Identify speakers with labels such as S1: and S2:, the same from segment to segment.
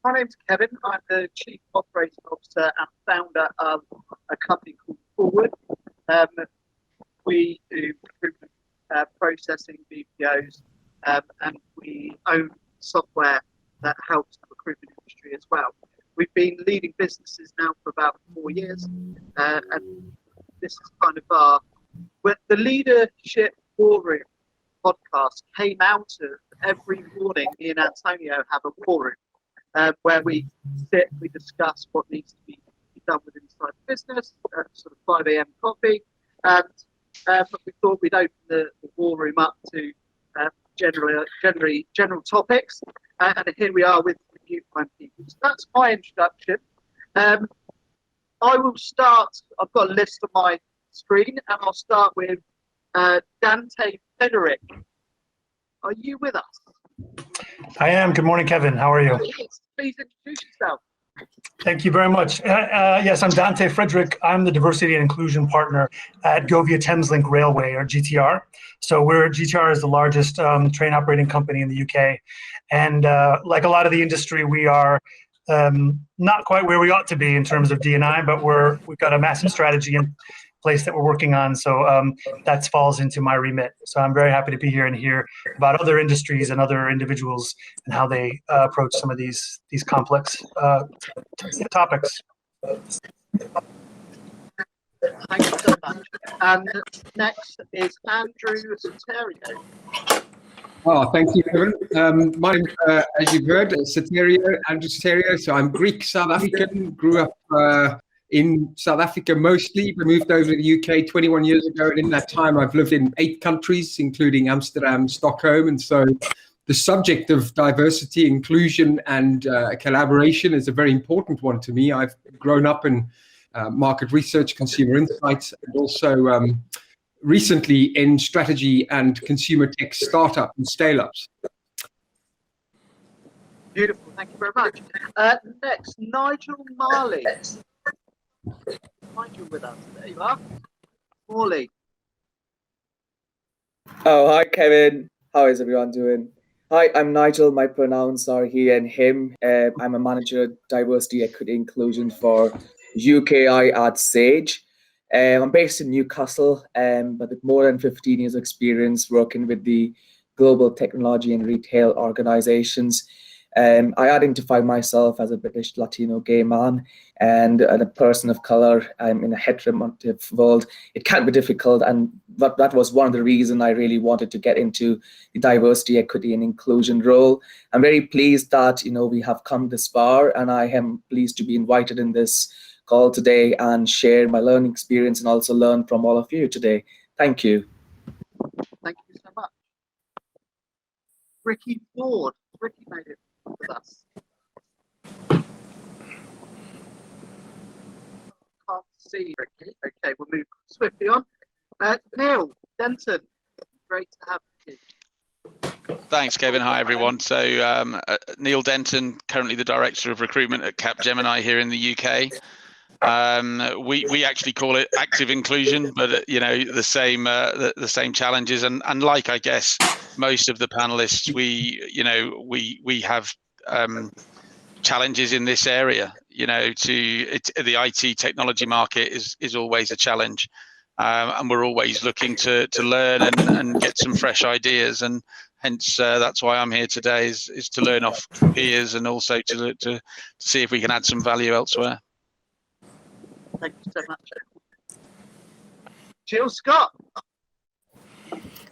S1: My name's Kevin. I'm the Chief Operating Officer and founder of a company called Forward. We do recruitment processing, BPOs, and we own software that helps the recruitment industry as well. We've been leading businesses now for about 4 years, and this is kind of the Leadership WarRoom podcast came out of every morning. Me and Antonio have a WarRoom where we sit, we discuss what needs to be done within inside the business, sort of 5 a.m. coffee, and we thought we'd open the WarRoom up to general topics, and here we are with you fine people. So that's my introduction. I will start. I've got a list on my screen, and I'll start with Dante Frederick. Are you with us?
S2: I am. Good morning, Kevin. How are you?
S1: Please introduce yourself.
S2: Thank you very much. Yes, I'm Dante Frederick. I'm the Diversity and Inclusion Partner at Govia Thameslink Railway, or GTR. So GTR is the largest train operating company in the UK. And like a lot of the industry, we are not quite where we ought to be in terms of D&I, but we've got a massive strategy in place that we're working on. So that falls into my remit. So I'm very happy to be here and hear about other industries and other individuals and how they approach some of these complex topics.
S1: Thank you so much. And next is Andrew Centeno.
S3: Oh, thank you, Kevin. My name, as you've heard, Andrew Soterio. So I'm Greek, South African, grew up in South Africa mostly, but moved over to the UK 21 years ago. And in that time, I've lived in 8 countries, including Amsterdam, Stockholm. And so the subject of diversity, inclusion, and collaboration is a very important one to me. I've grown up in market research, consumer insights, and also recently in strategy and consumer tech startup and scale-ups.
S1: Beautiful, thank you very much. Next, Nigel Marley. Nigel with us, there you are. Morley.
S4: Oh, hi Kevin. How is everyone doing? Hi, I'm Nigel. My pronouns are he and him. I'm a manager at diversity, equity, inclusion for UKI at Sage. I'm based in Newcastle, but with more than 15 years experience working with the global technology and retail organizations. I identify myself as a British Latino gay man and a person of color. I'm in a heteronormative world. It can be difficult, and that was one of the reasons I really wanted to get into the diversity, equity, and inclusion role. I'm very pleased that we have come this far, and I am pleased to be invited in this call today and share my learning experience and also learn from all of you today. Thank you.
S1: Thank you so much. Ricky Ford. Ricky made it with us. Can't see Ricky. Okay, we'll move swiftly on. Neil Denton, great to have you.
S5: Thanks, Kevin. Hi, everyone. So Neil Denton, currently the Director of Recruitment at Capgemini here in the UK. We actually call it active inclusion, but the same challenges, and like I guess most of the panelists, we have challenges in this area. The IT technology market is always a challenge, and we're always looking to learn and get some fresh ideas, and hence that's why I'm here today is to learn off peers and also to see if we can add some value elsewhere.
S1: Thank you so much. Jill Scott.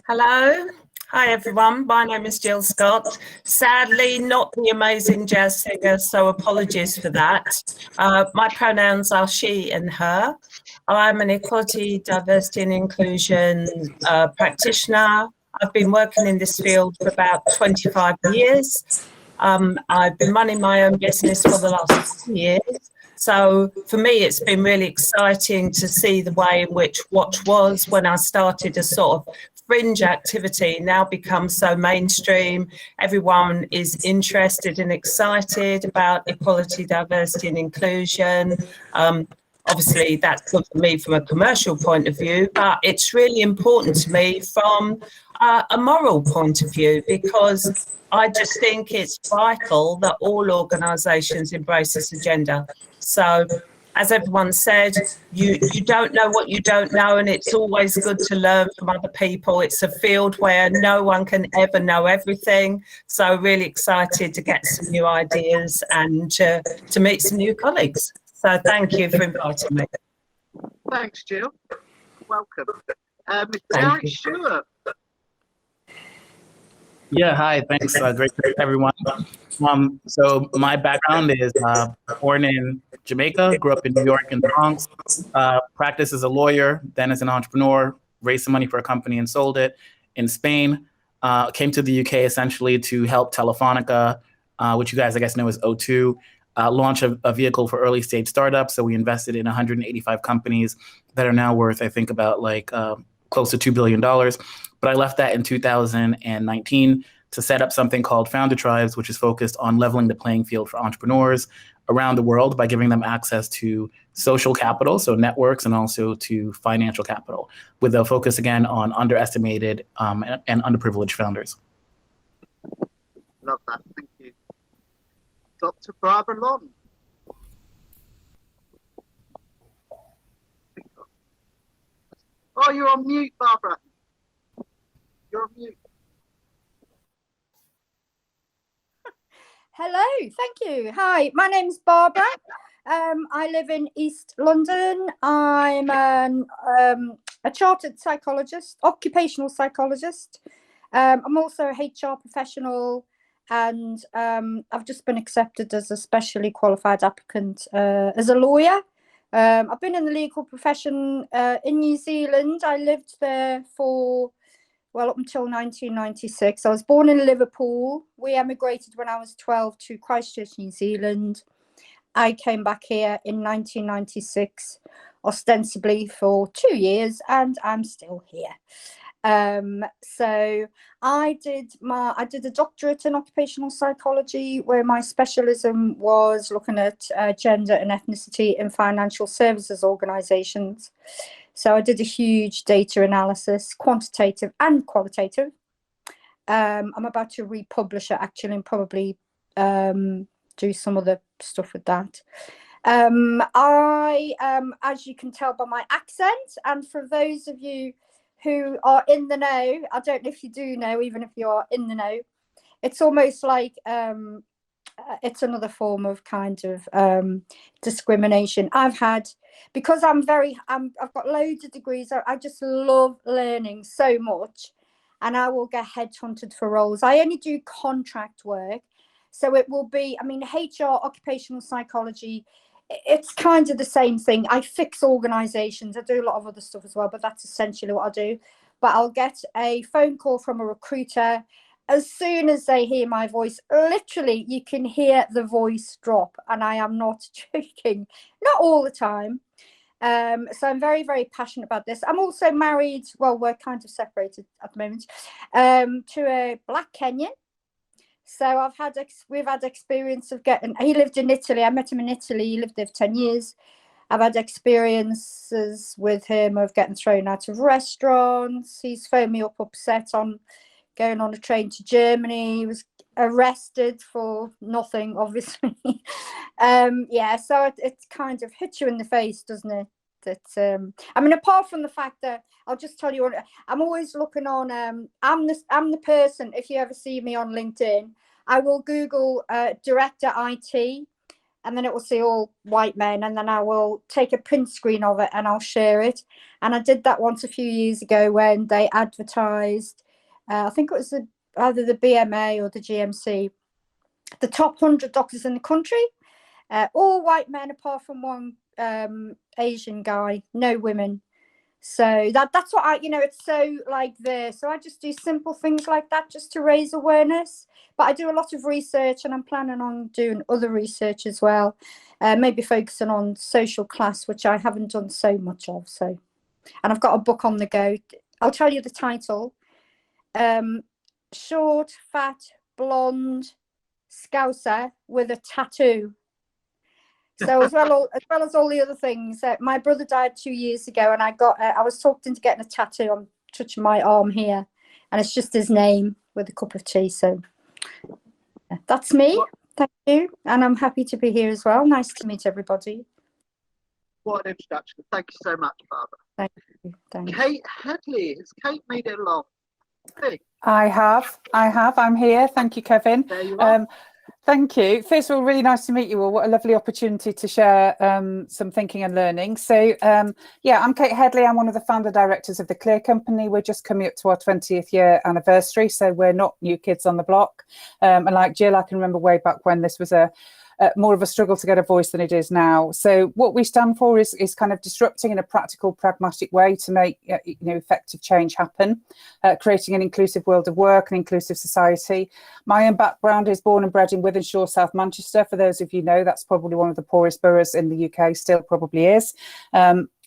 S6: Hello. Hi, everyone. My name is Jill Scott. Sadly, not the amazing jazz singer, so apologies for that. My pronouns are she and her. I'm an equality, diversity and inclusion practitioner. I've been working in this field for about 25 years. I've been running my own business for the last 6 years. So for me, it's been really exciting to see the way in which what was, when I started, a sort of fringe activity, now becomes so mainstream. Everyone is interested and excited about equality, diversity and inclusion. Obviously, that's good for me from a commercial point of view, but it's really important to me from a moral point of view, because I just think it's vital that all organisations embrace this agenda. So, as everyone said, you don't know what you don't know, and it's always good to learn from other people. It's a field where no one can ever know everything. So really excited to get some new ideas and to meet some new colleagues. So thank you for inviting me.
S1: Thanks, Jill. Welcome.
S7: Thank you.
S1: Sure.
S7: Yeah, hi, thanks. Great to everyone. So my background is born in Jamaica, grew up in New York in the Bronx, practiced as a lawyer, then as an entrepreneur, raised some money for a company and sold it. In Spain, came to the UK essentially to help Telefonica, which you guys I guess know as O2, launch a vehicle for early stage startups. So we invested in 185 companies that are now worth, I think, about like close to $2 billion. But I left that in 2019 to set up something called Founder Tribes, which is focused on leveling the playing field for entrepreneurs around the world by giving them access to social capital, so networks, and also to financial capital, with a focus again on underestimated and underprivileged founders.
S1: Love that. Thank you. Dr. Barbara Long. Oh, you're on mute, Barbara. You're on mute.
S8: Hello, thank you. Hi, my name's Barbara. I live in East London. I'm a chartered psychologist, occupational psychologist. I'm also a HR professional, and I've just been accepted as a specially qualified applicant as a lawyer. I've been in the legal profession in New Zealand. I lived there for, well, up until 1996. I was born in Liverpool. We emigrated when I was 12 to Christchurch, New Zealand. I came back here in 1996, ostensibly for 2 years, and I'm still here. So I did a doctorate in occupational psychology, where my specialism was looking at gender and ethnicity in financial services organizations. So I did a huge data analysis, quantitative and qualitative. I'm about to republish it actually, and probably do some other stuff with that. As you can tell by my accent, and for those of you who are in the know, I don't know if you do know, even if you are in the know, it's almost like it's another form of kind of discrimination. I've had, because I've got loads of degrees. I just love learning so much, and I will get headhunted for roles. I only do contract work, so it will be, I mean, HR, occupational psychology, it's kind of the same thing. I fix organizations. I do a lot of other stuff as well, but that's essentially what I do. But I'll get a phone call from a recruiter. As soon as they hear my voice, literally, you can hear the voice drop, and I am not joking. Not all the time. So I'm very, very passionate about this. I'm also married. Well, we're kind of separated at the moment, to a Black Kenyan. So we've had experience of getting. He lived in Italy. I met him in Italy. He lived there for 10 years. I've had experiences with him of getting thrown out of restaurants. He's phoned me up upset on going on a train to Germany. He was arrested for nothing, obviously. Yeah, so it kind of hits you in the face, doesn't it? That I mean, apart from the fact that I'll just tell you, I'm always looking on. I'm the person. If you ever see me on LinkedIn, I will Google director IT, and then it will say all white men, and then I will take a print screen of it and I'll share it. And I did that once a few years ago when they advertised. I think it was either the BMA or the GMC, the top 100 doctors in the country, all white men apart from one Asian guy, no women. So that's what it's so like there. So I just do simple things like that just to raise awareness. But I do a lot of research, and I'm planning on doing other research as well, maybe focusing on social class, which I haven't done so much of. So, and I've got a book on the go. I'll tell you the title. Short, fat, blonde, Scouser with a tattoo. So as well as all the other things, my brother died 2 years ago, and I was talked into getting a tattoo. I'm touching my arm here, and it's just his name with a cup of tea. So yeah, that's me. Thank you, and I'm happy to be here as well. Nice to meet everybody.
S1: What an introduction. Thank you so much, Barbara.
S8: Thank you. Thanks.
S1: Kate Headley. Has Kate made it along? Hey,
S9: I have. I'm here. Thank you, Kevin.
S1: there you are.
S9: Thank you. First of all, really nice to meet you all. What a lovely opportunity to share some thinking and learning. So, yeah, I'm Kate Headley. I'm one of the founder directors of the Clear Company. We're just coming up to our 20th year anniversary, so we're not new kids on the block. And like Jill, I can remember way back when this was more of a struggle to get a voice than it is now. So what we stand for is kind of disrupting in a practical, pragmatic way to make effective change happen, creating an inclusive world of work, an inclusive society. My own background is born and bred in Wythenshawe, South Manchester. For those of you know, that's probably one of the poorest boroughs in the UK, still probably is.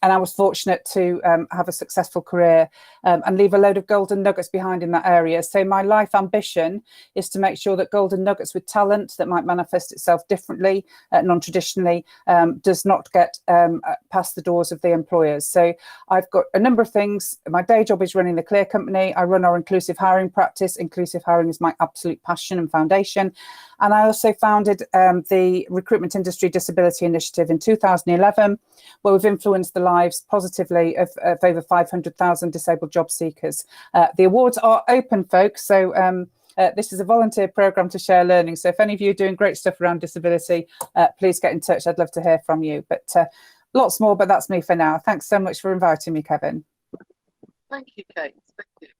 S9: And I was fortunate to have a successful career and leave a load of golden nuggets behind in that area. So my life ambition is to make sure that golden nuggets with talent that might manifest itself differently, non-traditionally, does not get past the doors of the employers. So I've got a number of things. My day job is running the Clear Company. I run our inclusive hiring practice. Inclusive hiring is my absolute passion and foundation. And I also founded the Recruitment Industry Disability Initiative in 2011, where we've influenced the lives positively of over 500,000 disabled job seekers. The awards are open, folks, so this is a volunteer programme to share learning. So if any of you are doing great stuff around disability, please get in touch. I'd love to hear from you. But lots more, but that's me for now. Thanks so much for inviting me, Kevin.
S1: Thank you, Kate. Thank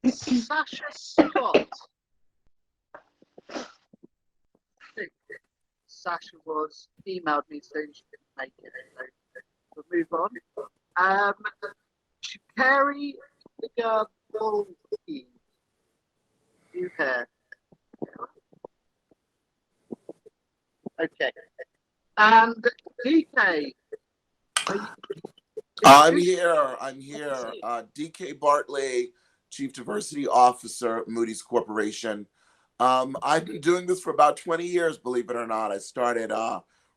S1: you. Sasha Scott. Sasha was emailed me saying she didn't make it, so we'll move on. Shikari Gabolki, you here? Okay. And DK.
S10: I'm here. DK Bartley, Chief Diversity Officer, Moody's Corporation. I've been doing this for about 20 years, believe it or not. I started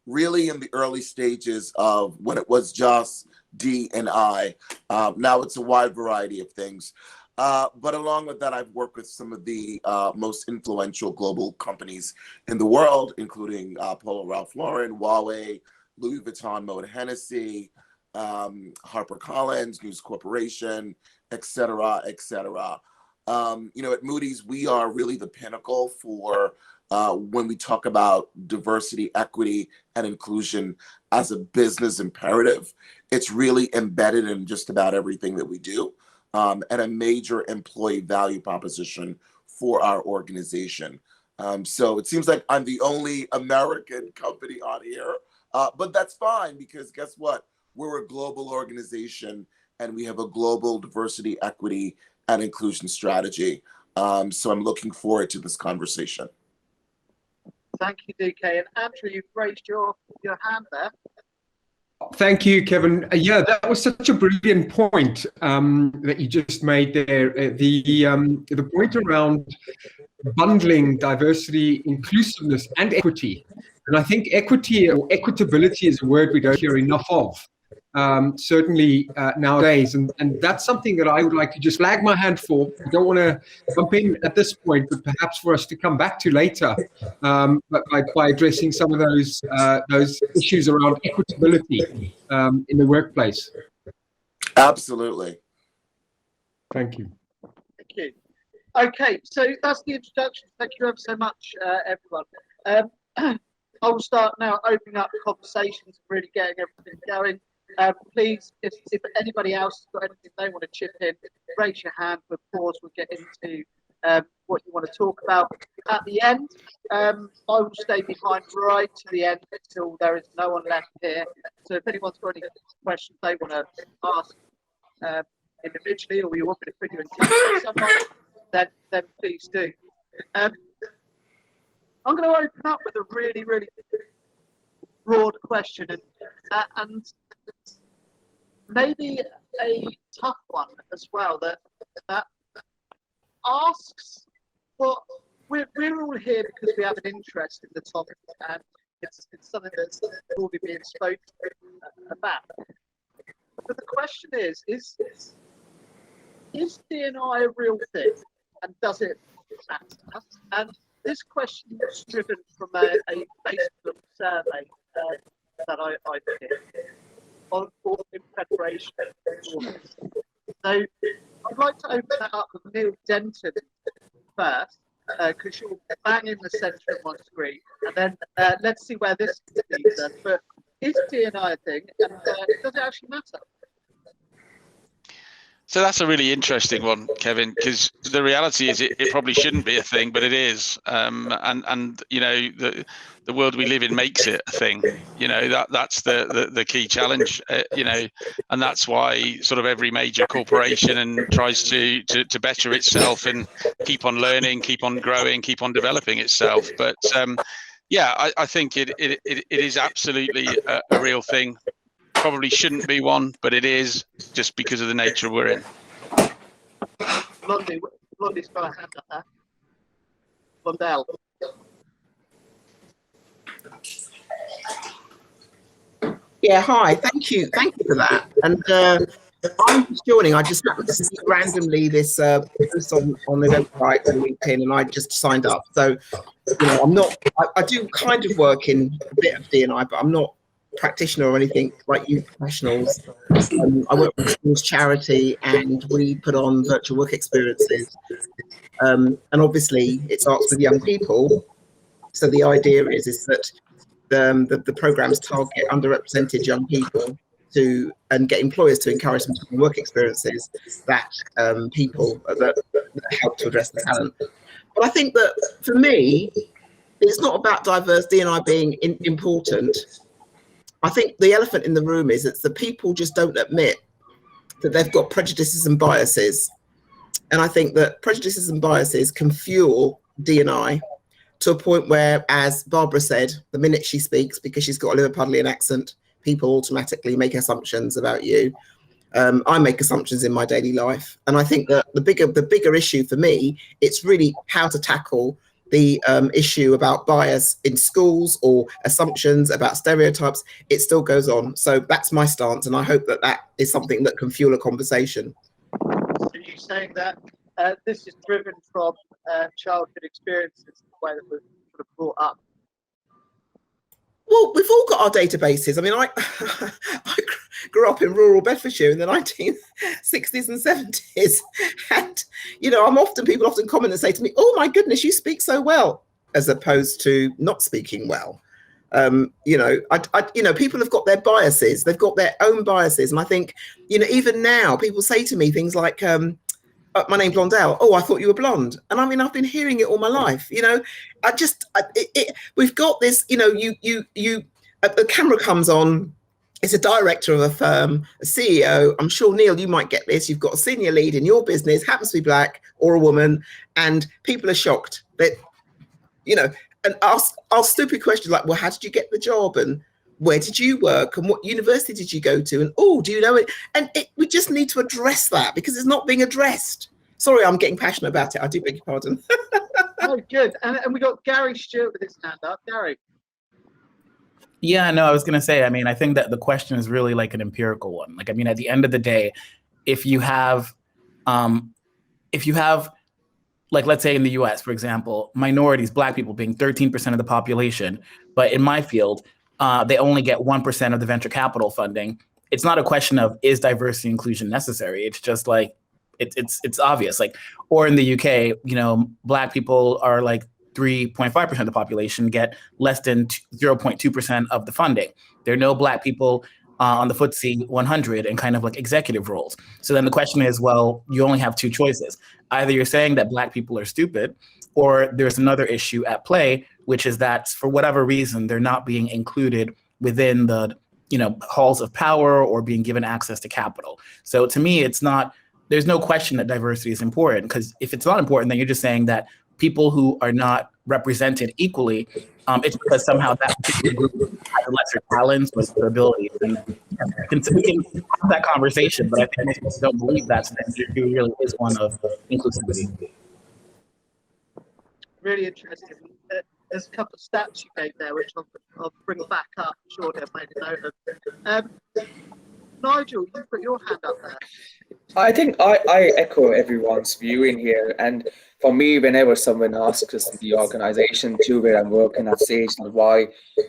S10: really in the early stages of when it was just D and I. Now it's a wide variety of things. But along with that, I've worked with some of the most influential global companies in the world, including Polo Ralph Lauren, Huawei, Louis Vuitton, Moët Hennessy, HarperCollins, News Corporation, et cetera, et cetera. At Moody's, we are really the pinnacle for when we talk about diversity, equity, and inclusion as a business imperative. It's really embedded in just about everything that we do, and a major employee value proposition for our organization. So it seems like I'm the only American company on here, but that's fine because guess what? We're a global organization and we have a global diversity, equity, and inclusion strategy. So I'm looking forward to this conversation.
S1: Thank you, DK. And Andrew, you've raised your hand there.
S3: Thank you, Kevin. Yeah, that was such a brilliant point that you just made there. The point around bundling diversity, inclusiveness, and equity. And I think equity or equitability is a word we don't hear enough of. Certainly nowadays, and that's something that I would like to just flag my hand for. I don't want to jump in at this point, but perhaps for us to come back to later, but by addressing some of those issues around equitability in the workplace.
S10: Absolutely.
S3: Thank you.
S1: Thank you. Okay, so that's the introduction. Thank you ever so much, everyone. I will start now opening up conversations and really getting everything going. Please, if anybody else has got anything they want to chip in, raise your hand. We'll pause. We'll get into what you want to talk about. At the end, I will stay behind right to the end until there is no one left here. So if anyone's got any questions they want to ask individually, or you want me to put you in touch with someone, then please do. I'm going to open up with a really, really broad question and maybe a tough one as well that asks, well, we're all here because we have an interest in the topic and it's something that's already being spoken about. But the question is is D&I a real thing, and does it matter? And this question was driven from a Facebook survey that I did in preparation for this. So I'd like to open that up with Neil Denton first, because you're bang in the centre of my screen, and then let's see where this leads us. But is D&I a thing, and does it actually matter?
S5: So that's a really interesting one, Kevin, because the reality is it probably shouldn't be a thing, but it is. And you know, the world we live in makes it a thing. You know, that's the key challenge. You know, and that's why sort of every major corporation and tries to better itself and keep on learning, keep on growing, keep on developing itself. But yeah, I think it is absolutely a real thing. Probably shouldn't be one, but it is, just because of the nature we're in.
S1: Blondie's got a hand up there. Blondell.
S11: Yeah, hi. Thank you for that. And I'm just joining. I just happened to see randomly this post on the website on LinkedIn, and I just signed up. So, you know, I'm not. I do kind of work in a bit of D&I, but I'm not practitioner or anything like you professionals. I work for a schools charity, and we put on virtual work experiences. And obviously, it starts with young people. So the idea is that the programs target underrepresented young people and get employers to encourage them to do work experiences that people that help to address the talent. But I think that for me, it's not about diverse D&I being important. I think the elephant in the room is that the people just don't admit that they've got prejudices and biases. And I think that prejudices and biases can fuel D&I to a point where, as Barbara said, the minute she speaks, because she's got a Liverpudlian accent, people automatically make assumptions about you. I make assumptions in my daily life. And I think that the bigger issue for me, it's really how to tackle the issue about bias in schools or assumptions about stereotypes. It still goes on. So that's my stance, and I hope that that is something that can fuel a conversation.
S1: So you're saying that this is driven from childhood experiences, the way that we're sort of brought up?
S11: Well, we've all got our databases. I mean, I grew up in rural Bedfordshire in the 1960s and 70s. And, you know, people often comment and say to me, oh, my goodness, you speak so well, as opposed to not speaking well. You know, people have got their biases. They've got their own biases. And I think, you know, even now people say to me things like, my name's Blondell. Oh, I thought you were blonde. And I mean, I've been hearing it all my life. You know, we've got this, you know, a camera comes on, it's a director of a firm, a CEO. I'm sure, Neil, you might get this. You've got a senior lead in your business, happens to be black or a woman, and people are shocked that, you know, and ask stupid questions like, well, how did you get the job? And where did you work? And what university did you go to? And, oh, do you know it? And we just need to address that because it's not being addressed. Sorry, I'm getting passionate about it. I do beg your pardon.
S1: Oh, good. And we got Gary Stewart with his hand up. Gary.
S7: Yeah, no, I was going to say, I mean, I think that the question is really like an empirical one. Like, I mean, at the end of the day, if you have, like, let's say in the US, for example, minorities, black people being 13% of the population, but in my field, they only get 1% of the venture capital funding. It's not a question of is diversity inclusion necessary. It's just like, it's obvious. Like, or in the UK, you know, black people are like 3.5% of the population, get less than 0.2% of the funding. There are no black people on the FTSE 100 and kind of like executive roles. So then the question is, well, you only have two choices. Either you're saying that black people are stupid, or there's another issue at play, which is that for whatever reason, they're not being included within the, you know, halls of power or being given access to capital. So to me, there's no question that diversity is important, because if it's not important, then you're just saying that people who are not represented equally, it's because somehow that particular group has lesser talents or abilities. And we can have that conversation, but I think most people don't believe that, so that there really is one of inclusivity.
S1: Really interesting. There's a couple of stats you gave there, which I'll bring back up shortly. I've made a note of. Nigel, you put your hand up there.
S4: I think I echo everyone's view in here. And for me, whenever someone asks us in the organization too, where I'm working at Sage, like, why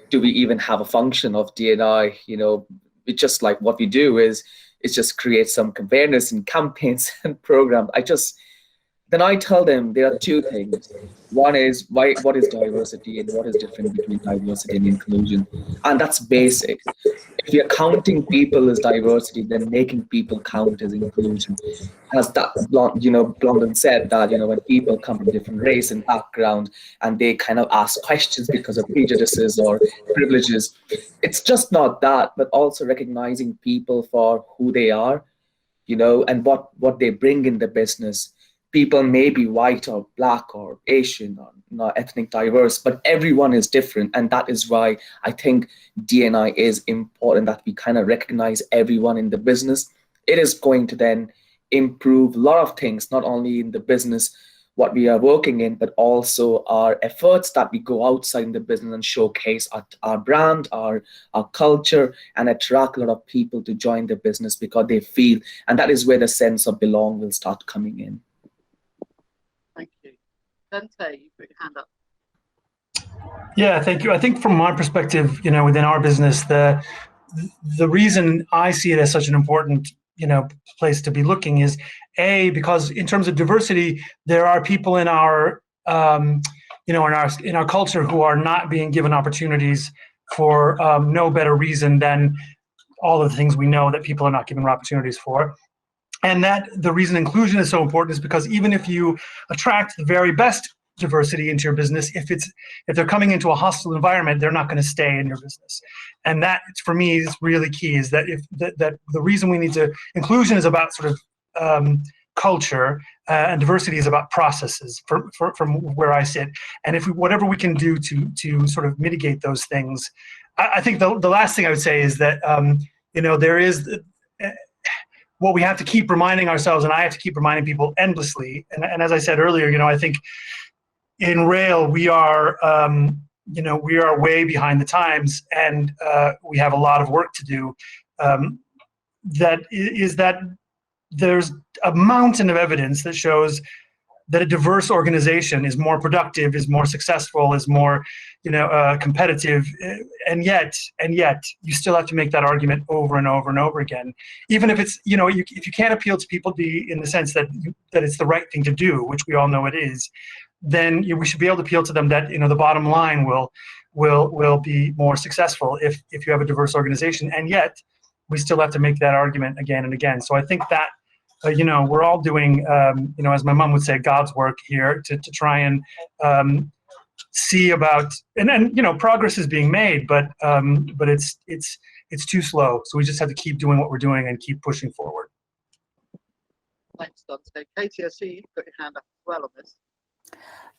S4: do we even have a function of D&I? It's just like what we do is just create some awareness and campaigns and programs. Then I tell them there are two things. One is what is diversity and what is different between diversity and inclusion. And that's basic. If you're counting people as diversity, then making people count as inclusion. As that Blondin said, that when people come from different race and background and they kind of ask questions because of prejudices or privileges, it's just not that, but also recognizing people for who they are, and what they bring in the business. People may be white or black or Asian or not ethnic diverse, but everyone is different. And that is why I think D&I is important, that we kind of recognize everyone in the business. It is going to then improve a lot of things, not only in the business, what we are working in, but also our efforts that we go outside in the business and showcase our brand, our culture, and attract a lot of people to join the business because they feel, and that is where the sense of belong will start coming in.
S1: Thank you. Dante, you put your hand up.
S2: Yeah, thank you. I think from my perspective, within our business, the reason I see it as such an important, place to be looking is because in terms of diversity, there are people in our, in our culture who are not being given opportunities for no better reason than all of the things we know that people are not given opportunities for. And that the reason inclusion is so important is because even if you attract the very best diversity into your business, if they're coming into a hostile environment, they're not going to stay in your business. And that, for me, is really key. Is that that the reason we need to inclusion is about sort of culture, and diversity is about processes. From where I sit, and whatever we can do to sort of mitigate those things, I think the last thing I would say is that there is. What we have to keep reminding ourselves, and I have to keep reminding people endlessly. And as I said earlier, I think in rail we are, we are way behind the times, and we have a lot of work to do. That there's a mountain of evidence that shows that a diverse organization is more productive, is more successful, is more, competitive, and yet you still have to make that argument over and over and over again. Even if it's, if you can't appeal to people in the sense that it's the right thing to do, which we all know it is, then we should be able to appeal to them that the bottom line will be more successful if you have a diverse organization, and yet we still have to make that argument again and again. So I think that. We're all doing, as my mom would say, God's work here to try and see about, and progress is being made, but it's too slow. So we just have to keep doing what we're doing and keep pushing forward.
S1: Thanks, Dante. Katie, I see you've got your hand up as well on this.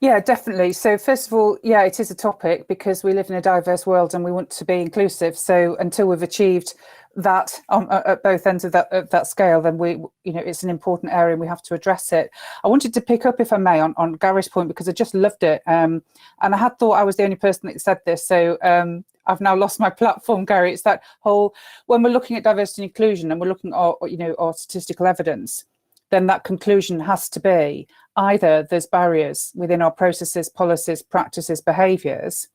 S9: Yeah, definitely. So first of all, yeah, it is a topic because we live in a diverse world and we want to be inclusive. So until we've achieved that at both ends of that scale, then it's an important area and we have to address it. I wanted to pick up, if I may, on Gary's point because I just loved it. And I had thought I was the only person that said this. So I've now lost my platform, Gary. It's that whole, when we're looking at diversity and inclusion and we're looking at, our statistical evidence, then that conclusion has to be either there's barriers within our processes, policies, practices, behaviours,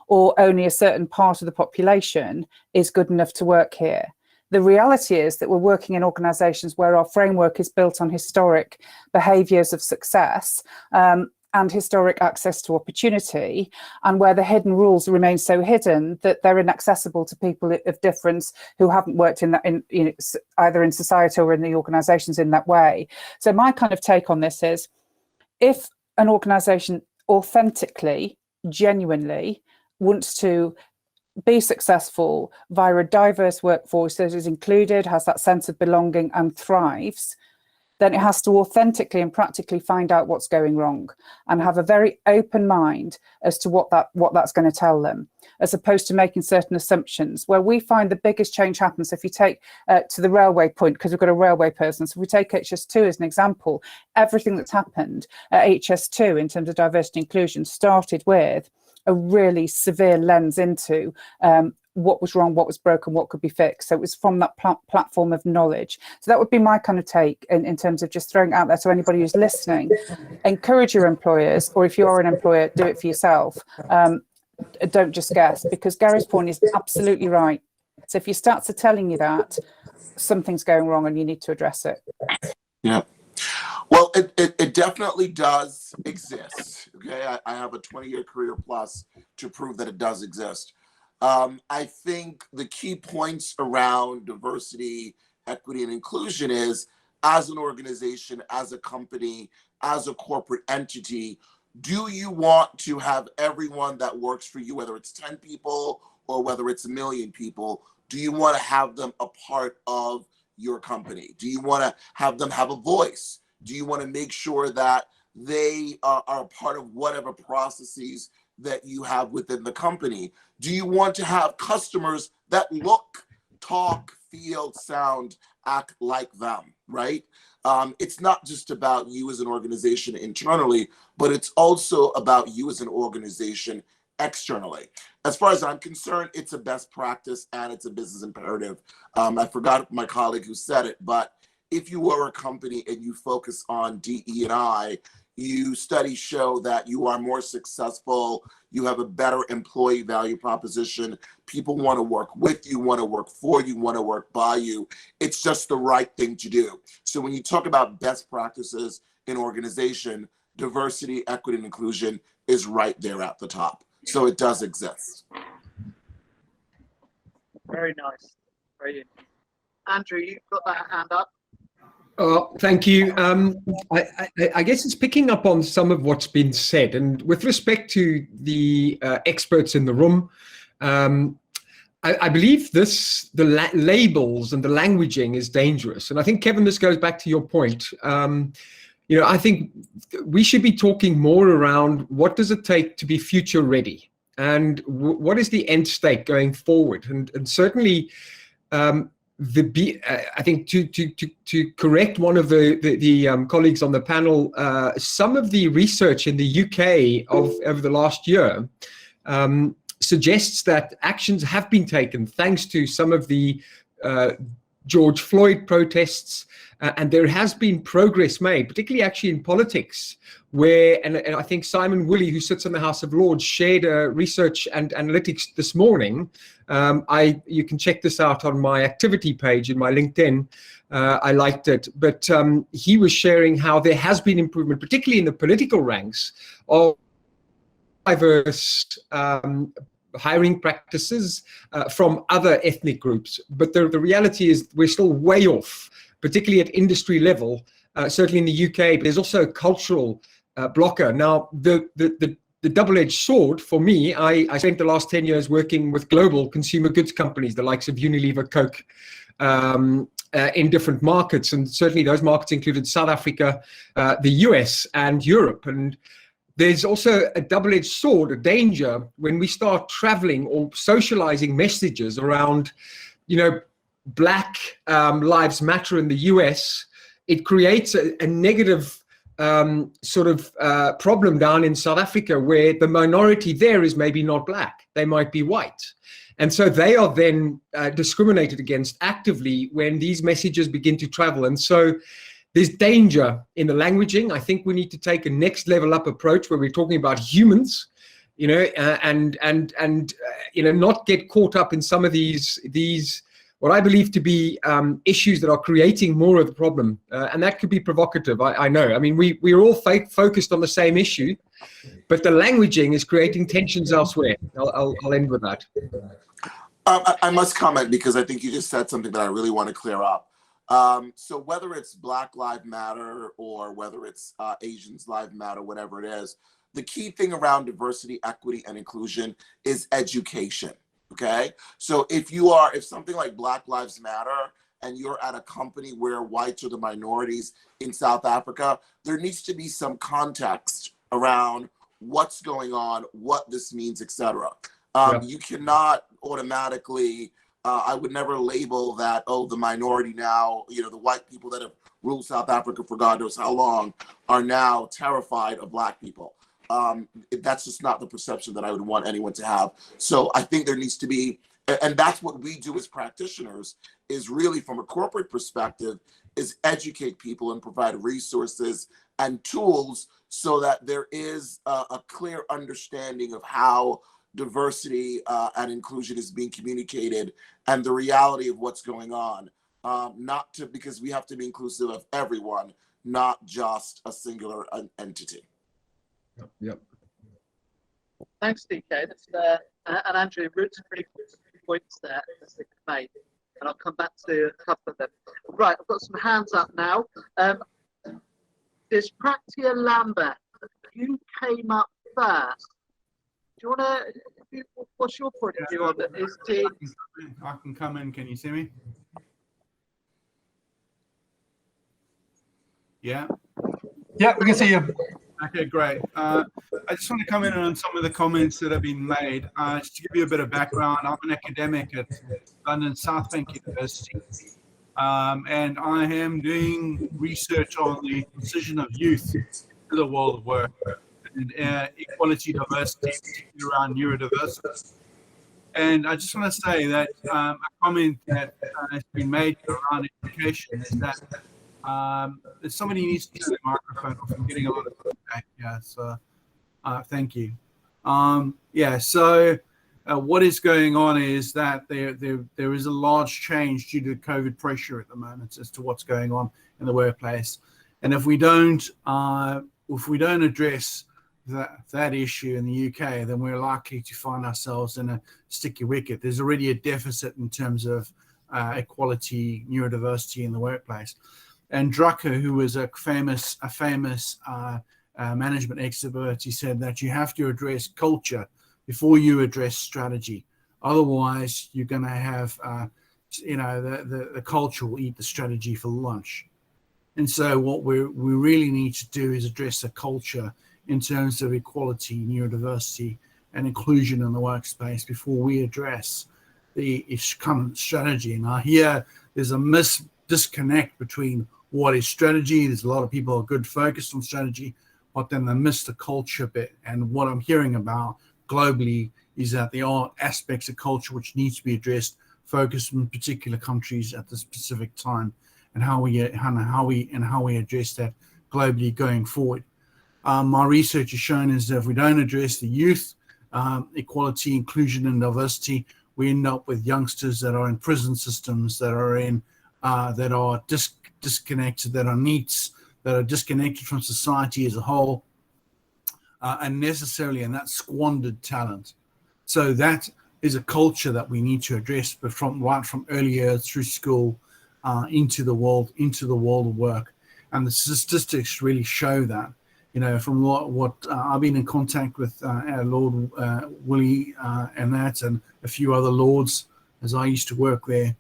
S9: or only a certain part of the population is good enough to work here. The reality is that we're working in organisations where our framework is built on historic behaviours of success and historic access to opportunity, and where the hidden rules remain so hidden that they're inaccessible to people of difference who haven't worked in that, either in society or in the organisations in that way. So my kind of take on this is, if an organisation authentically, genuinely wants to be successful via a diverse workforce that is included, has that sense of belonging and thrives, then it has to authentically and practically find out what's going wrong and have a very open mind as to what that's going to tell them, as opposed to making certain assumptions. Where we find the biggest change happens, if you take to the railway point, because we've got a railway person, so if we take HS2 as an example, everything that's happened at HS2 in terms of diversity and inclusion started with a really severe lens into what was wrong, what was broken, what could be fixed. So it was from that platform of knowledge. So that would be my kind of take in terms of just throwing it out there to anybody who's listening. Encourage your employers, or if you're an employer, do it for yourself. Don't just guess, because Gary's point is absolutely right. So if you start to telling you that, something's going wrong and you need to address it.
S10: Yeah. Well, it definitely does exist. Okay, I have a 20-year career plus to prove that it does exist. I think the key points around diversity, equity, and inclusion is, as an organization, as a company, as a corporate entity, do you want to have everyone that works for you, whether it's 10 people or whether it's 1 million people, do you want to have them a part of your company? Do you want to have them have a voice? Do you want to make sure that they are a part of whatever processes that you have within the company? Do you want to have customers that look, talk, feel, sound, act like them, right? It's not just about you as an organization internally, but it's also about you as an organization externally. As far as I'm concerned, it's a best practice and it's a business imperative. I forgot my colleague who said it, but if you were a company and you focus on DE&I, studies show that you are more successful, you have a better employee value proposition, people want to work with you, want to work for you, want to work by you. It's just the right thing to do. So when you talk about best practices in organization, diversity, equity, and inclusion is right there at the top. So it does exist.
S1: Very nice. Brilliant. Andrew, you've got that hand up.
S3: Thank you. I guess it's picking up on some of what's been said. And with respect to the experts in the room, I believe the labels and the languaging is dangerous. And I think, Kevin, this goes back to your point. I think we should be talking more around what does it take to be future ready, and what is the end state going forward. And certainly, I think to correct one of the colleagues on the panel, some of the research in the UK over the last year suggests that actions have been taken thanks to some of the George Floyd protests, and there has been progress made, particularly actually in politics, where, and I think Simon Woolley, who sits in the House of Lords, shared research and analytics this morning. You can check this out on my activity page in my LinkedIn. I liked it, but he was sharing how there has been improvement, particularly in the political ranks, of diverse hiring practices from other ethnic groups. But the reality is we're still way off, particularly at industry level, certainly in the UK, but there's also a cultural blocker. Now, the double-edged sword for me, I spent the last 10 years working with global consumer goods companies, the likes of Unilever, Coke, in different markets. And certainly those markets included South Africa, the US, and Europe. And there's also a double-edged sword, a danger, when we start traveling or socializing messages around, Black Lives Matter in the US. It creates a negative problem down in South Africa, where the minority there is maybe not Black, they might be white. And so they are then discriminated against actively when these messages begin to travel. And so there's danger in the languaging. I think we need to take a next level up approach where we're talking about humans, and not get caught up in some of these what I believe to be issues that are creating more of the problem. And that could be provocative, I know. I mean, we're all focused on the same issue, but the languaging is creating tensions elsewhere. I'll end with that.
S10: I must comment, because I think you just said something that I really want to clear up. So whether it's Black Lives Matter or whether it's Asians Lives Matter, whatever it is, the key thing around diversity, equity, and inclusion is education. Okay, so if something like Black Lives Matter and you're at a company where whites are the minorities in South Africa, there needs to be some context around what's going on, what this means, etc. You cannot automatically, I would never label that, the minority now, the white people that have ruled South Africa for God knows how long are now terrified of Black people. That's just not the perception that I would want anyone to have. So I think there needs to be And that's what we do as practitioners, is really from a corporate perspective, is educate people and provide resources and tools so that there is a clear understanding of how diversity and inclusion is being communicated and the reality of what's going on. Because we have to be inclusive of everyone, not just a singular entity.
S3: Yep.
S1: Thanks, DK. That's, and Andrew, really good points there that you made, and I'll come back to a couple of them. Right, I've got some hands up now. There's Practia Lambert. You came up first. Do you want to? What's your point of view on it?
S12: I can come in. Can you see me? Yeah.
S2: Yeah, we can see you.
S12: Okay, great. I just want to come in on some of the comments that have been made. Just to give you a bit of background, I'm an academic at London South Bank University, and I am doing research on the transition of youth to the world of work and equality, diversity, particularly around neurodiversity. And I just want to say that a comment that has been made around education is that somebody needs to turn the microphone off. I'm getting a lot of feedback. Yeah, so thank you. So what is going on is that there is a large change due to COVID pressure at the moment as to what's going on in the workplace, and if we don't address that issue in the UK, then we're likely to find ourselves in a sticky wicket. There's already a deficit in terms of equality, neurodiversity in the workplace. And Drucker, who was a famous management expert, he said that you have to address culture before you address strategy. Otherwise, you're going to have, the culture will eat the strategy for lunch. And so what we really need to do is address the culture in terms of equality, neurodiversity, and inclusion in the workspace before we address the current strategy. And I hear there's a disconnect between what is strategy. There's a lot of people who are good focused on strategy, but then they miss the culture bit. And what I'm hearing about globally is that there are aspects of culture which needs to be addressed, focused in particular countries at the specific time, and how we address that globally going forward. My research has shown is that if we don't address the youth, equality, inclusion, and diversity, we end up with youngsters that are in prison systems, that are disconnected, that are NEETs, that are disconnected from society as a whole, and that's squandered talent. So that is a culture that we need to address, but right from early years through school into the world of work. And the statistics really show that. From what I've been in contact with Lord Willie and a few other lords, as I used to work there,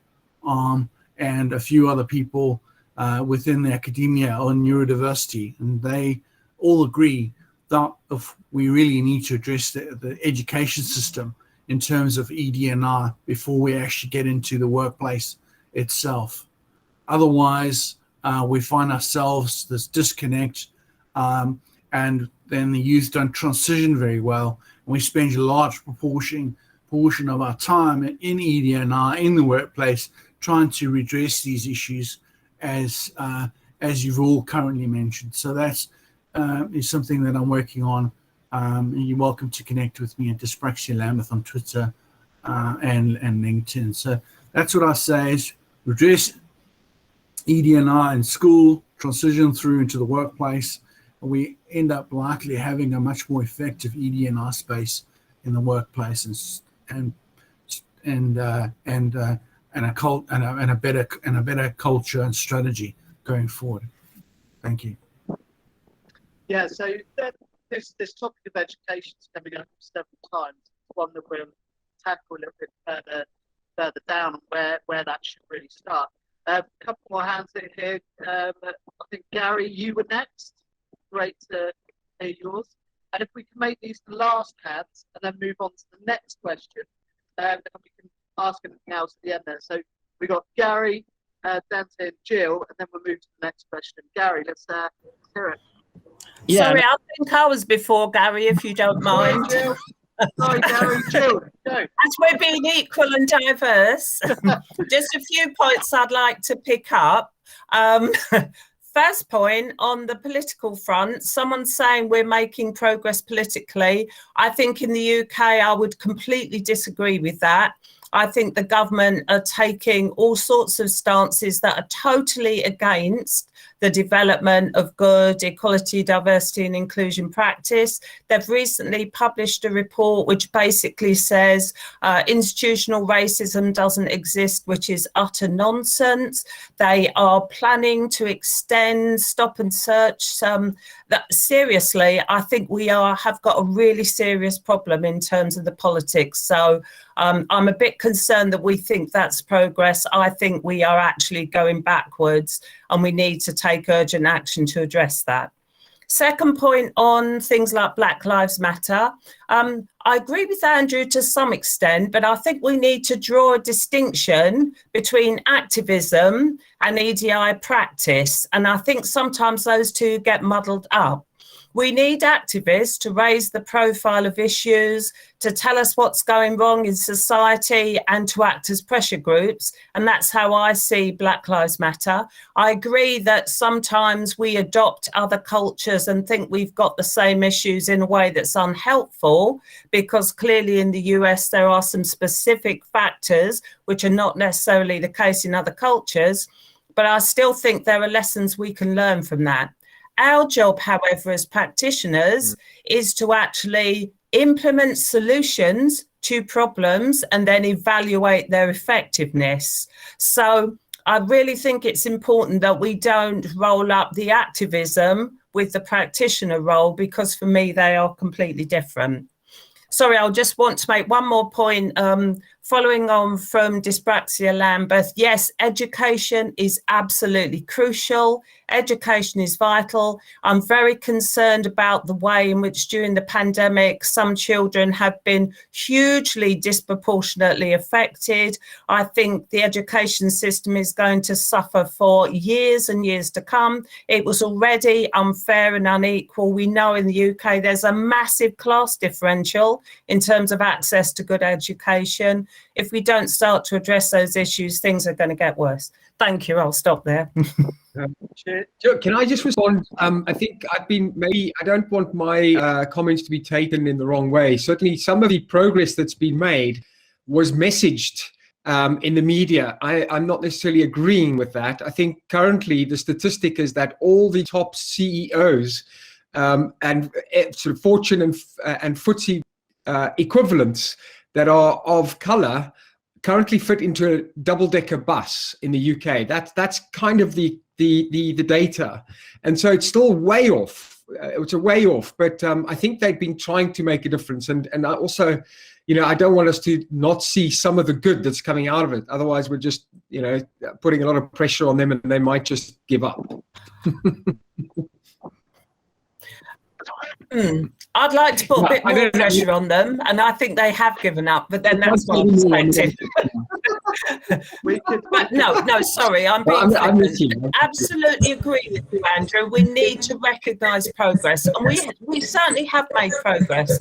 S12: and a few other people within the academia on neurodiversity, and they all agree that if we really need to address the education system in terms of ED&I before we actually get into the workplace itself. Otherwise, we find ourselves this disconnect, and then the youth don't transition very well, and we spend a large portion of our time in ED&I in the workplace trying to redress these issues, as you've all currently mentioned. So that's is something that I'm working on. You're welcome to connect with me at Dyspraxia Lambeth on Twitter and LinkedIn. So that's what I say is redress ED&I in school, transition through into the workplace, and we end up likely having a much more effective ED&I space in the workplace, and a better culture and strategy going forward. Thank you.
S1: Yeah, so this topic of education is coming up several times. It's one that we'll tackle a little bit further down on where that should really start. A couple more hands in here. I think, Gary, you were next. Great to hear yours. And if we can make these the last hands and then move on to the next question, then we can ask anything else at the end there. So we got Gary, Dante, and Jill, and then we'll move to the next question. Gary, let's hear it.
S6: Yeah. Sorry, I think I was before Gary, if you don't mind.
S1: Sorry, Gary, Jill, go.
S6: As we're being equal and diverse, just a few points I'd like to pick up. First point, on the political front, someone's saying we're making progress politically. I think in the UK, I would completely disagree with that. I think the government are taking all sorts of stances that are totally against the development of good equality, diversity and inclusion practice. They've recently published a report which basically says institutional racism doesn't exist, which is utter nonsense. They are planning to extend stop and search. Seriously, I think we have got a really serious problem in terms of the politics. So I'm a bit concerned that we think that's progress. I think we are actually going backwards, and we need to take urgent action to address that. Second point, on things like Black Lives Matter, I agree with Andrew to some extent, but I think we need to draw a distinction between activism and EDI practice. And I think sometimes those two get muddled up. We need activists to raise the profile of issues, to tell us what's going wrong in society, and to act as pressure groups. And that's how I see Black Lives Matter. I agree that sometimes we adopt other cultures and think we've got the same issues in a way that's unhelpful, because clearly in the US there are some specific factors which are not necessarily the case in other cultures. But I still think there are lessons we can learn from that. Our job, however, as practitioners, is to actually implement solutions to problems and then evaluate their effectiveness. So I really think it's important that we don't roll up the activism with the practitioner role, because for me, they are completely different. Sorry, I'll just want to make one more point. Following on from Dyspraxia Lambeth, yes, education is absolutely crucial. Education is vital. I'm very concerned about the way in which during the pandemic, some children have been hugely disproportionately affected. I think the education system is going to suffer for years and years to come. It was already unfair and unequal. We know in the UK there's a massive class differential in terms of access to good education. If we don't start to address those issues, things are going to get worse. Thank you. I'll stop there.
S3: Can I just respond? I think I don't want my comments to be taken in the wrong way. Certainly some of the progress that's been made was messaged in the media. I'm not necessarily agreeing with that. I think currently the statistic is that all the top CEOs and sort of Fortune and FTSE equivalents that are of color currently fit into a double-decker bus in the UK. That's kind of the data, and so it's still way off. It's a way off, but I think they've been trying to make a difference, and I also, I don't want us to not see some of the good that's coming out of it. Otherwise, we're just putting a lot of pressure on them, and they might just give up.
S6: I'd like to put a bit more pressure on them, and I think they have given up, but then that's my perspective. But no, sorry, I'm being flippant. Absolutely agree with you, Andrew. We need to recognise progress, and we certainly have made progress.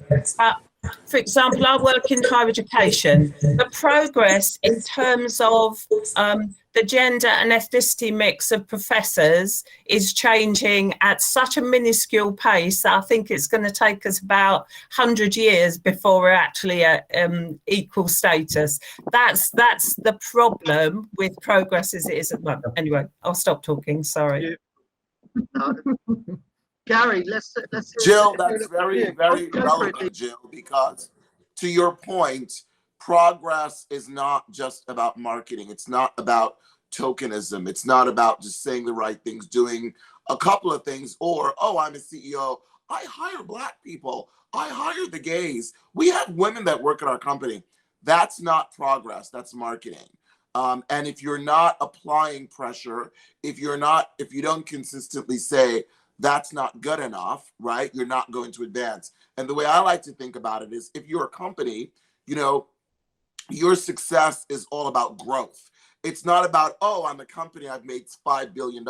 S6: For example, I work in higher education. The progress in terms of the gender and ethnicity mix of professors is changing at such a minuscule pace that I think it's going to take us about 100 years before we're actually at equal status. That's the problem with progress as it is at the moment. Anyway, I'll stop talking. Sorry.
S1: Gary, let's
S10: Jill, that's very, very relevant, Jill, because to your point, progress is not just about marketing. It's not about tokenism. It's not about just saying the right things, doing a couple of things, or, oh, I'm a CEO. I hire Black people. I hire the gays. We have women that work at our company. That's not progress. That's marketing. And if you're not applying pressure, if you don't consistently say, that's not good enough, right? You're not going to advance. And the way I like to think about it is, if you're a company, your success is all about growth. It's not about, oh, I'm a company, I've made $5 billion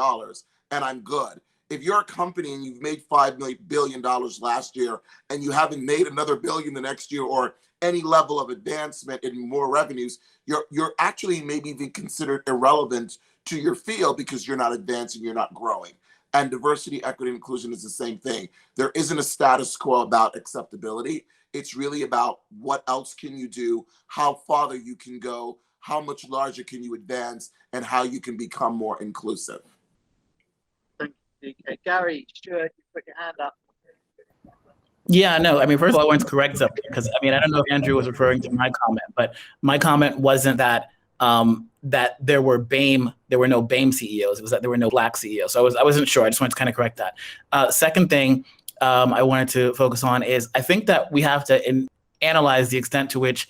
S10: and I'm good. If you're a company and you've made $5 billion last year and you haven't made another billion the next year or any level of advancement in more revenues, you're actually maybe even considered irrelevant to your field because you're not advancing, you're not growing. And diversity, equity, and inclusion is the same thing. There isn't a status quo about acceptability. It's really about what else can you do, how farther you can go, how much larger can you advance, and how you can become more inclusive.
S1: Thank you, DK. Gary, Stuart, you put your hand up.
S7: Yeah, no, I mean, first of all, I want to correct something because, I mean, I don't know if Andrew was referring to my comment, but my comment wasn't that that there were no BAME CEOs. It was that there were no Black CEOs. So I wasn't sure. I just wanted to kind of correct that. Second thing I wanted to focus on is I think that we have to analyze the extent to which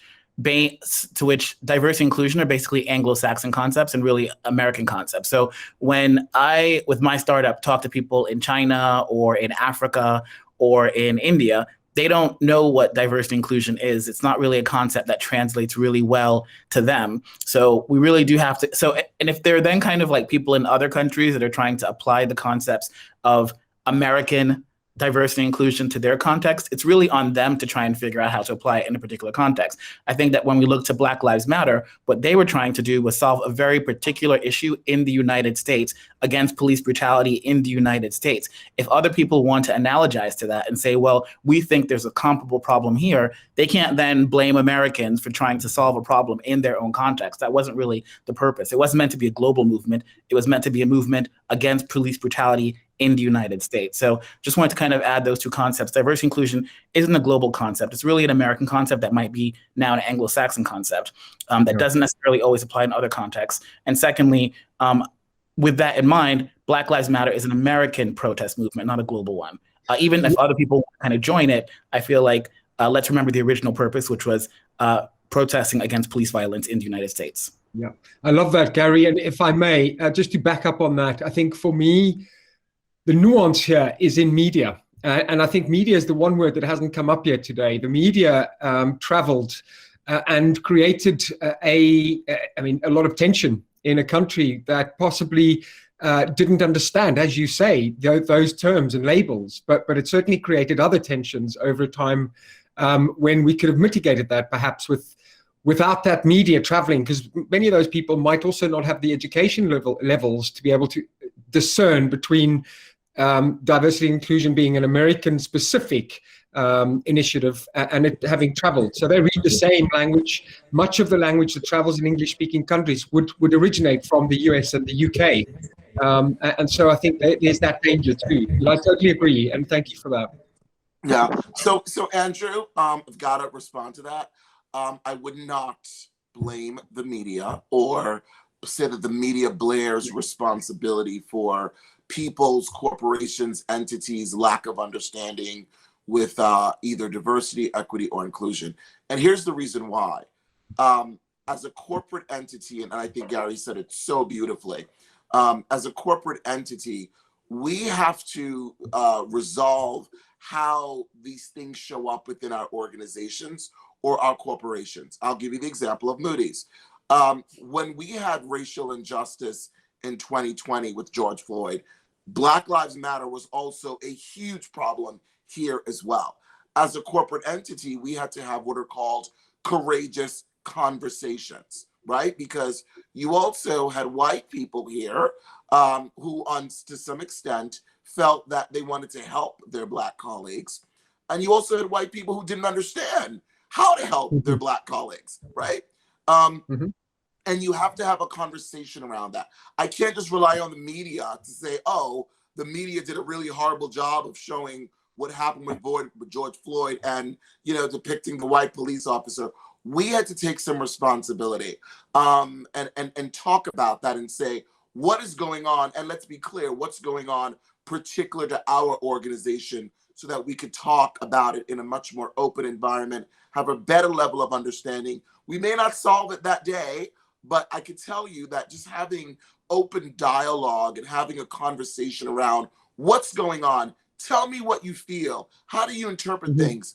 S7: diversity and inclusion are basically Anglo-Saxon concepts and really American concepts. So when I, with my startup, talk to people in China or in Africa or in India, they don't know what diversity inclusion is. It's not really a concept that translates really well to them. So we really do have to, and if they're then kind of like people in other countries that are trying to apply the concepts of American diversity and inclusion to their context, it's really on them to try and figure out how to apply it in a particular context. I think that when we look to Black Lives Matter, what they were trying to do was solve a very particular issue in the United States against police brutality in the United States. If other people want to analogize to that and say, well, we think there's a comparable problem here, they can't then blame Americans for trying to solve a problem in their own context. That wasn't really the purpose. It wasn't meant to be a global movement. It was meant to be a movement against police brutality in the United States. So just wanted to kind of add those two concepts. Diversity inclusion isn't a global concept. It's really an American concept that might be now an Anglo-Saxon concept that doesn't necessarily always apply in other contexts. And secondly, with that in mind, Black Lives Matter is an American protest movement, not a global one. Even if other people kind of join it, I feel like let's remember the original purpose, which was protesting against police violence in the United States.
S3: Yeah, I love that, Gary. And if I may, just to back up on that, I think for me, the nuance here is in media. And I think media is the one word that hasn't come up yet today. The media traveled and created a lot of tension in a country that possibly didn't understand, as you say, those terms and labels. But it certainly created other tensions over time when we could have mitigated that perhaps without that media traveling, because many of those people might also not have the education levels to be able to discern between diversity and inclusion being an American-specific initiative and it having traveled. So they read the same language. Much of the language that travels in English-speaking countries would originate from the US and the UK. And so I think there's that danger too. But I totally agree, and thank you for that.
S10: Yeah. So Andrew, I've got to respond to that. I would not blame the media or say that the media bears responsibility for people's, corporations, entities' lack of understanding with either diversity, equity, or inclusion. And here's the reason why. As a corporate entity, and I think Gary said it so beautifully, as a corporate entity, we have to resolve how these things show up within our organizations or our corporations. I'll give you the example of Moody's. When we had racial injustice in 2020 with George Floyd, Black Lives Matter was also a huge problem here as well. As a corporate entity, we had to have what are called courageous conversations, right? Because you also had white people here who, to some extent, felt that they wanted to help their Black colleagues. And you also had white people who didn't understand how to help their Black colleagues, right? And you have to have a conversation around that. I can't just rely on the media to say, oh, the media did a really horrible job of showing what happened with George Floyd and, depicting the white police officer. We had to take some responsibility and talk about that and say, what is going on? And let's be clear, what's going on particular to our organization so that we could talk about it in a much more open environment, have a better level of understanding. We may not solve it that day, but I could tell you that just having open dialogue and having a conversation around what's going on, tell me what you feel, how do you interpret things,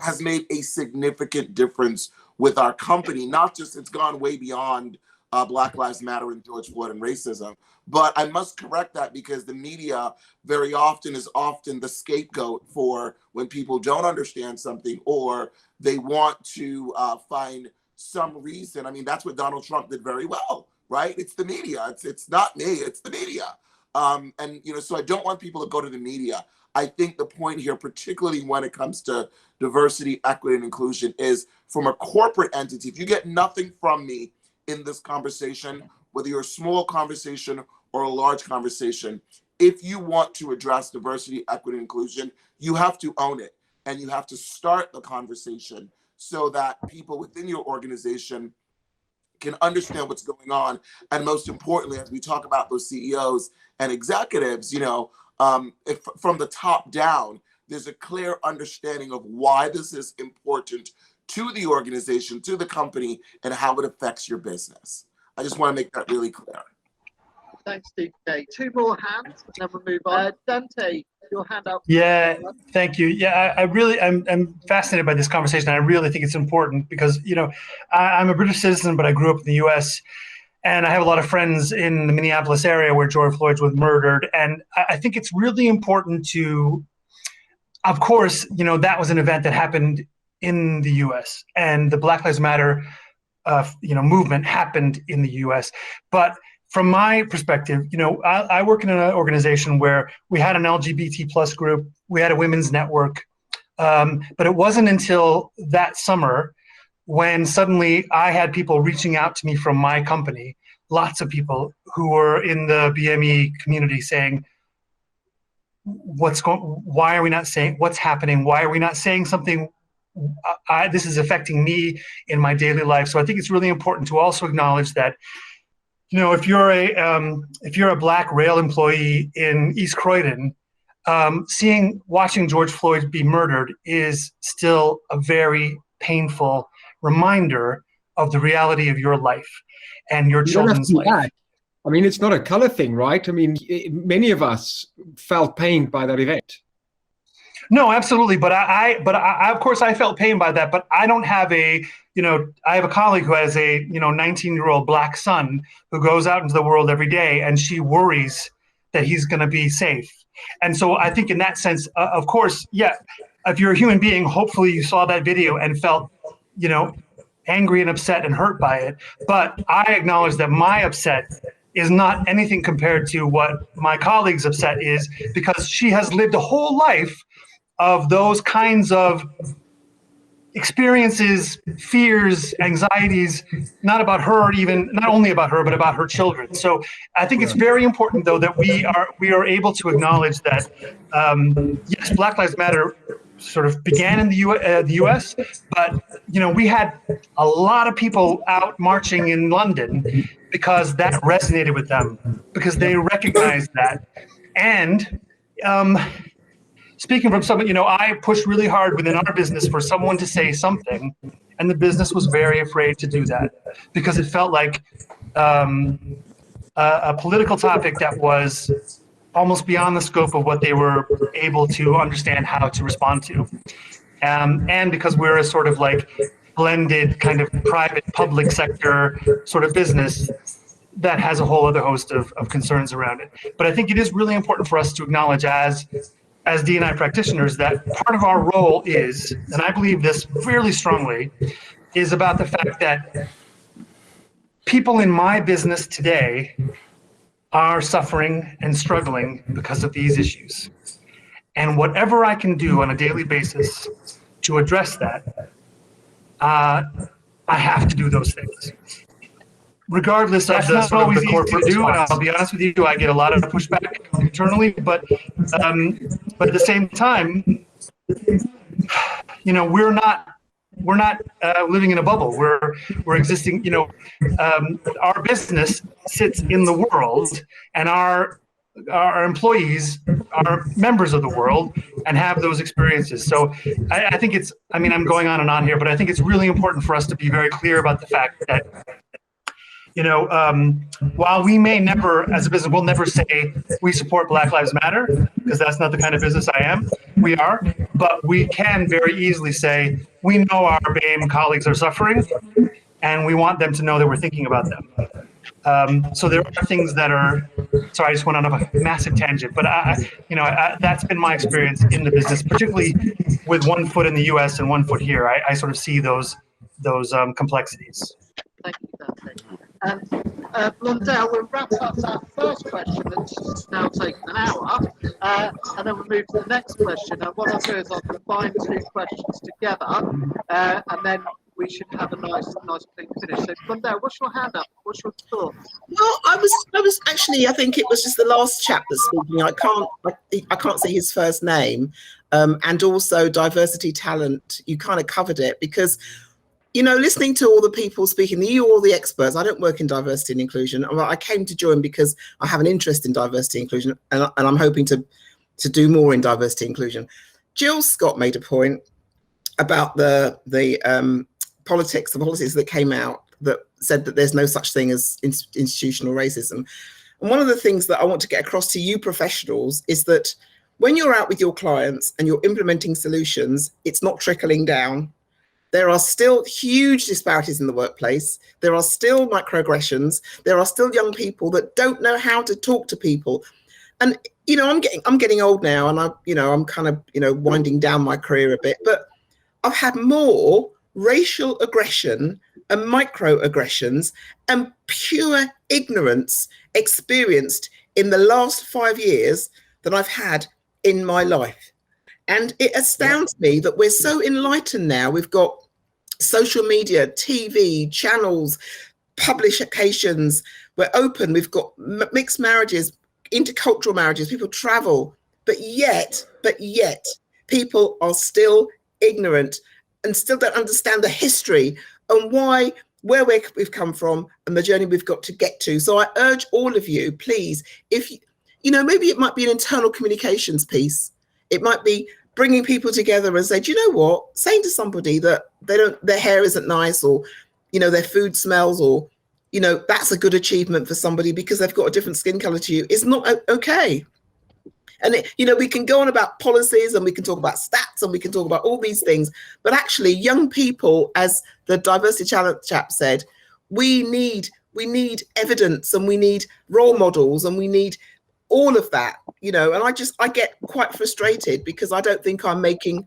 S10: has made a significant difference with our company. Not just, it's gone way beyond Black Lives Matter and George Floyd and racism. But I must correct that because the media very often is often the scapegoat for when people don't understand something or they want to find some reason. I mean, that's what Donald Trump did very well, right? It's the media. It's not me. It's the media. And, you know, so I don't want people to go to the media. I think the point here, particularly when it comes to diversity, equity, and inclusion, is from a corporate entity. If you get nothing from me in this conversation, whether you're a small conversation or a large conversation, if you want to address diversity, equity, and inclusion, you have to own it. And you have to start the conversation so that people within your organization can understand what's going on. And most importantly, as we talk about those CEOs and executives, you know, if from the top down, there's a clear understanding of why this is important to the organization, to the company, and how it affects your business. I just want to make that really clear.
S1: Thanks, DK. Two more hands, and then we'll move on. Dante, your hand up.
S2: Yeah, thank you. Yeah, I'm fascinated by this conversation. I really think it's important because, you know, I'm a British citizen, but I grew up in the U.S., and I have a lot of friends in the Minneapolis area where George Floyd was murdered. And I think it's really important to, of course, you know, that was an event that happened in the U.S. and the Black Lives Matter, you know, movement happened in the U.S. But from my perspective, you know, I work in an organization where we had an LGBT plus group, we had a women's network, but it wasn't until that summer when suddenly I had people reaching out to me from my company, lots of people who were in the BME community saying, why are we not saying, what's happening? Why are we not saying something? This is affecting me in my daily life. So I think it's really important to also acknowledge that, you know, if you're a Black rail employee in East Croydon, watching George Floyd be murdered is still a very painful reminder of the reality of your life and your children's life.
S3: I mean, it's not a color thing, right? I mean, many of us felt pained by that event.
S2: No, absolutely. But I of course, I felt pain by that. But I don't have I have a colleague who has a 19-year-old Black son who goes out into the world every day, and she worries that he's going to be safe. And so I think in that sense, of course, yeah, if you're a human being, hopefully you saw that video and felt, you know, angry and upset and hurt by it. But I acknowledge that my upset is not anything compared to what my colleague's upset is, because she has lived a whole life of those kinds of experiences, fears, anxieties, not only about her, but about her children. So I think it's very important, though, that we are able to acknowledge that, yes, Black Lives Matter sort of began in the U.S., but, you know, we had a lot of people out marching in London because that resonated with them, because they recognized that. And speaking from someone, you know, I pushed really hard within our business for someone to say something, and the business was very afraid to do that because it felt like a political topic that was almost beyond the scope of what they were able to understand how to respond to. And because we're a sort of like blended kind of private public sector sort of business that has a whole other host of concerns around it. But I think it is really important for us to acknowledge as D&I practitioners that part of our role is, and I believe this really strongly, is about the fact that people in my business today are suffering and struggling because of these issues. And whatever I can do on a daily basis to address that, I have to do those things. Regardless of the sort of the corporate do, and I'll be honest with you, I get a lot of pushback internally, but at the same time, you know, we're not living in a bubble. We're existing. You know, our business sits in the world, and our employees are members of the world and have those experiences. So I think it's. I mean, I'm going on and on here, but I think it's really important for us to be very clear about the fact that, you know, while we may never, as a business, we'll never say we support Black Lives Matter, because that's not the kind of business I am. We are, but we can very easily say, we know our BAME colleagues are suffering, and we want them to know that we're thinking about them. So there are things that are, sorry, I just went on a massive tangent, but that's been my experience in the business, particularly with one foot in the US and one foot here. I sort of see those complexities.
S1: Thank you, Dante. Blondell, we'll wrap up that first question that's now taken an hour, and then we'll move to the next question. And what I'll do is I'll combine two questions together, and then we should have a nice clean finish. So, Blondell, what's your hand up? What's your thoughts?
S11: Well, I was actually, I think it was just the last chap that's speaking. I can't see his first name, and also diversity talent. You kind of covered it because, listening to all the people speaking, all the experts. I don't work in diversity and inclusion. I came to join because I have an interest in diversity and inclusion, and I'm hoping to do more in diversity and inclusion. Jill Scott made a point about the policies that came out that said that there's no such thing as institutional racism. And one of the things that I want to get across to you professionals is that when you're out with your clients and you're implementing solutions, it's not trickling down. There are still huge disparities in the workplace. There are still microaggressions. There are still young people that don't know how to talk to people. And I'm getting old now, and I'm kind of winding down my career a bit. But I've had more racial aggression and microaggressions and pure ignorance experienced in the last 5 years than I've had in my life. And it astounds me that we're so enlightened now. We've got social media, TV, channels, publications. We're open. We've got mixed marriages, intercultural marriages. People travel, but yet, people are still ignorant and still don't understand the history and where we've come from and the journey we've got to get to. So I urge all of you, please, if maybe it might be an internal communications piece. It might be bringing people together and say, do you know what? Saying to somebody that their hair isn't nice, or, their food smells, or, that's a good achievement for somebody because they've got a different skin color to you, is not okay. And we can go on about policies and we can talk about stats and we can talk about all these things, but actually young people, as the diversity challenge chap said, we need evidence, and we need role models, and we need all of that, and I get quite frustrated because I don't think I'm making,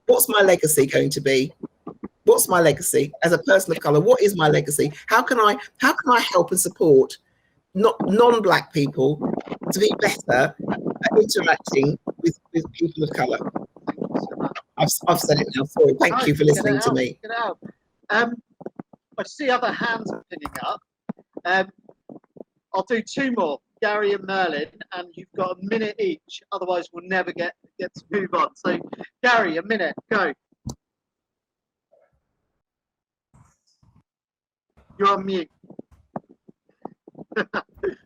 S11: what's my legacy going to be? What's my legacy as a person of color? What is my legacy? How can I help and support non-Black people to be better at interacting with people of color? I've said it now. Sorry. Thank you for listening to me.
S1: I see other hands pinning up. I'll do two more. Gary and Merlin, and you've got a minute each, otherwise we'll never get to move on. So Gary, a minute, go. You're on mute.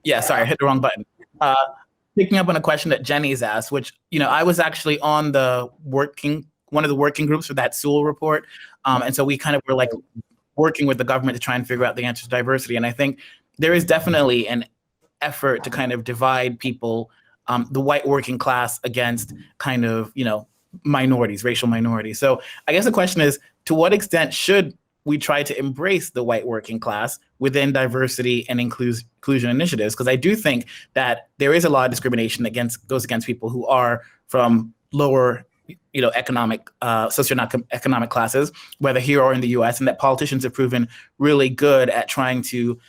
S7: Yeah, sorry, I hit the wrong button. Picking up on a question that Jenny's asked, which, I was actually on one of the working groups for that Sewell report. And so we kind of were like working with the government to try and figure out the answer to diversity. And I think there is definitely an effort to kind of divide people, the white working class against kind of, minorities, racial minorities. So I guess the question is, to what extent should we try to embrace the white working class within diversity and inclusion initiatives? Because I do think that there is a lot of discrimination goes against people who are from lower, socioeconomic classes, whether here or in the US, and that politicians have proven really good at trying to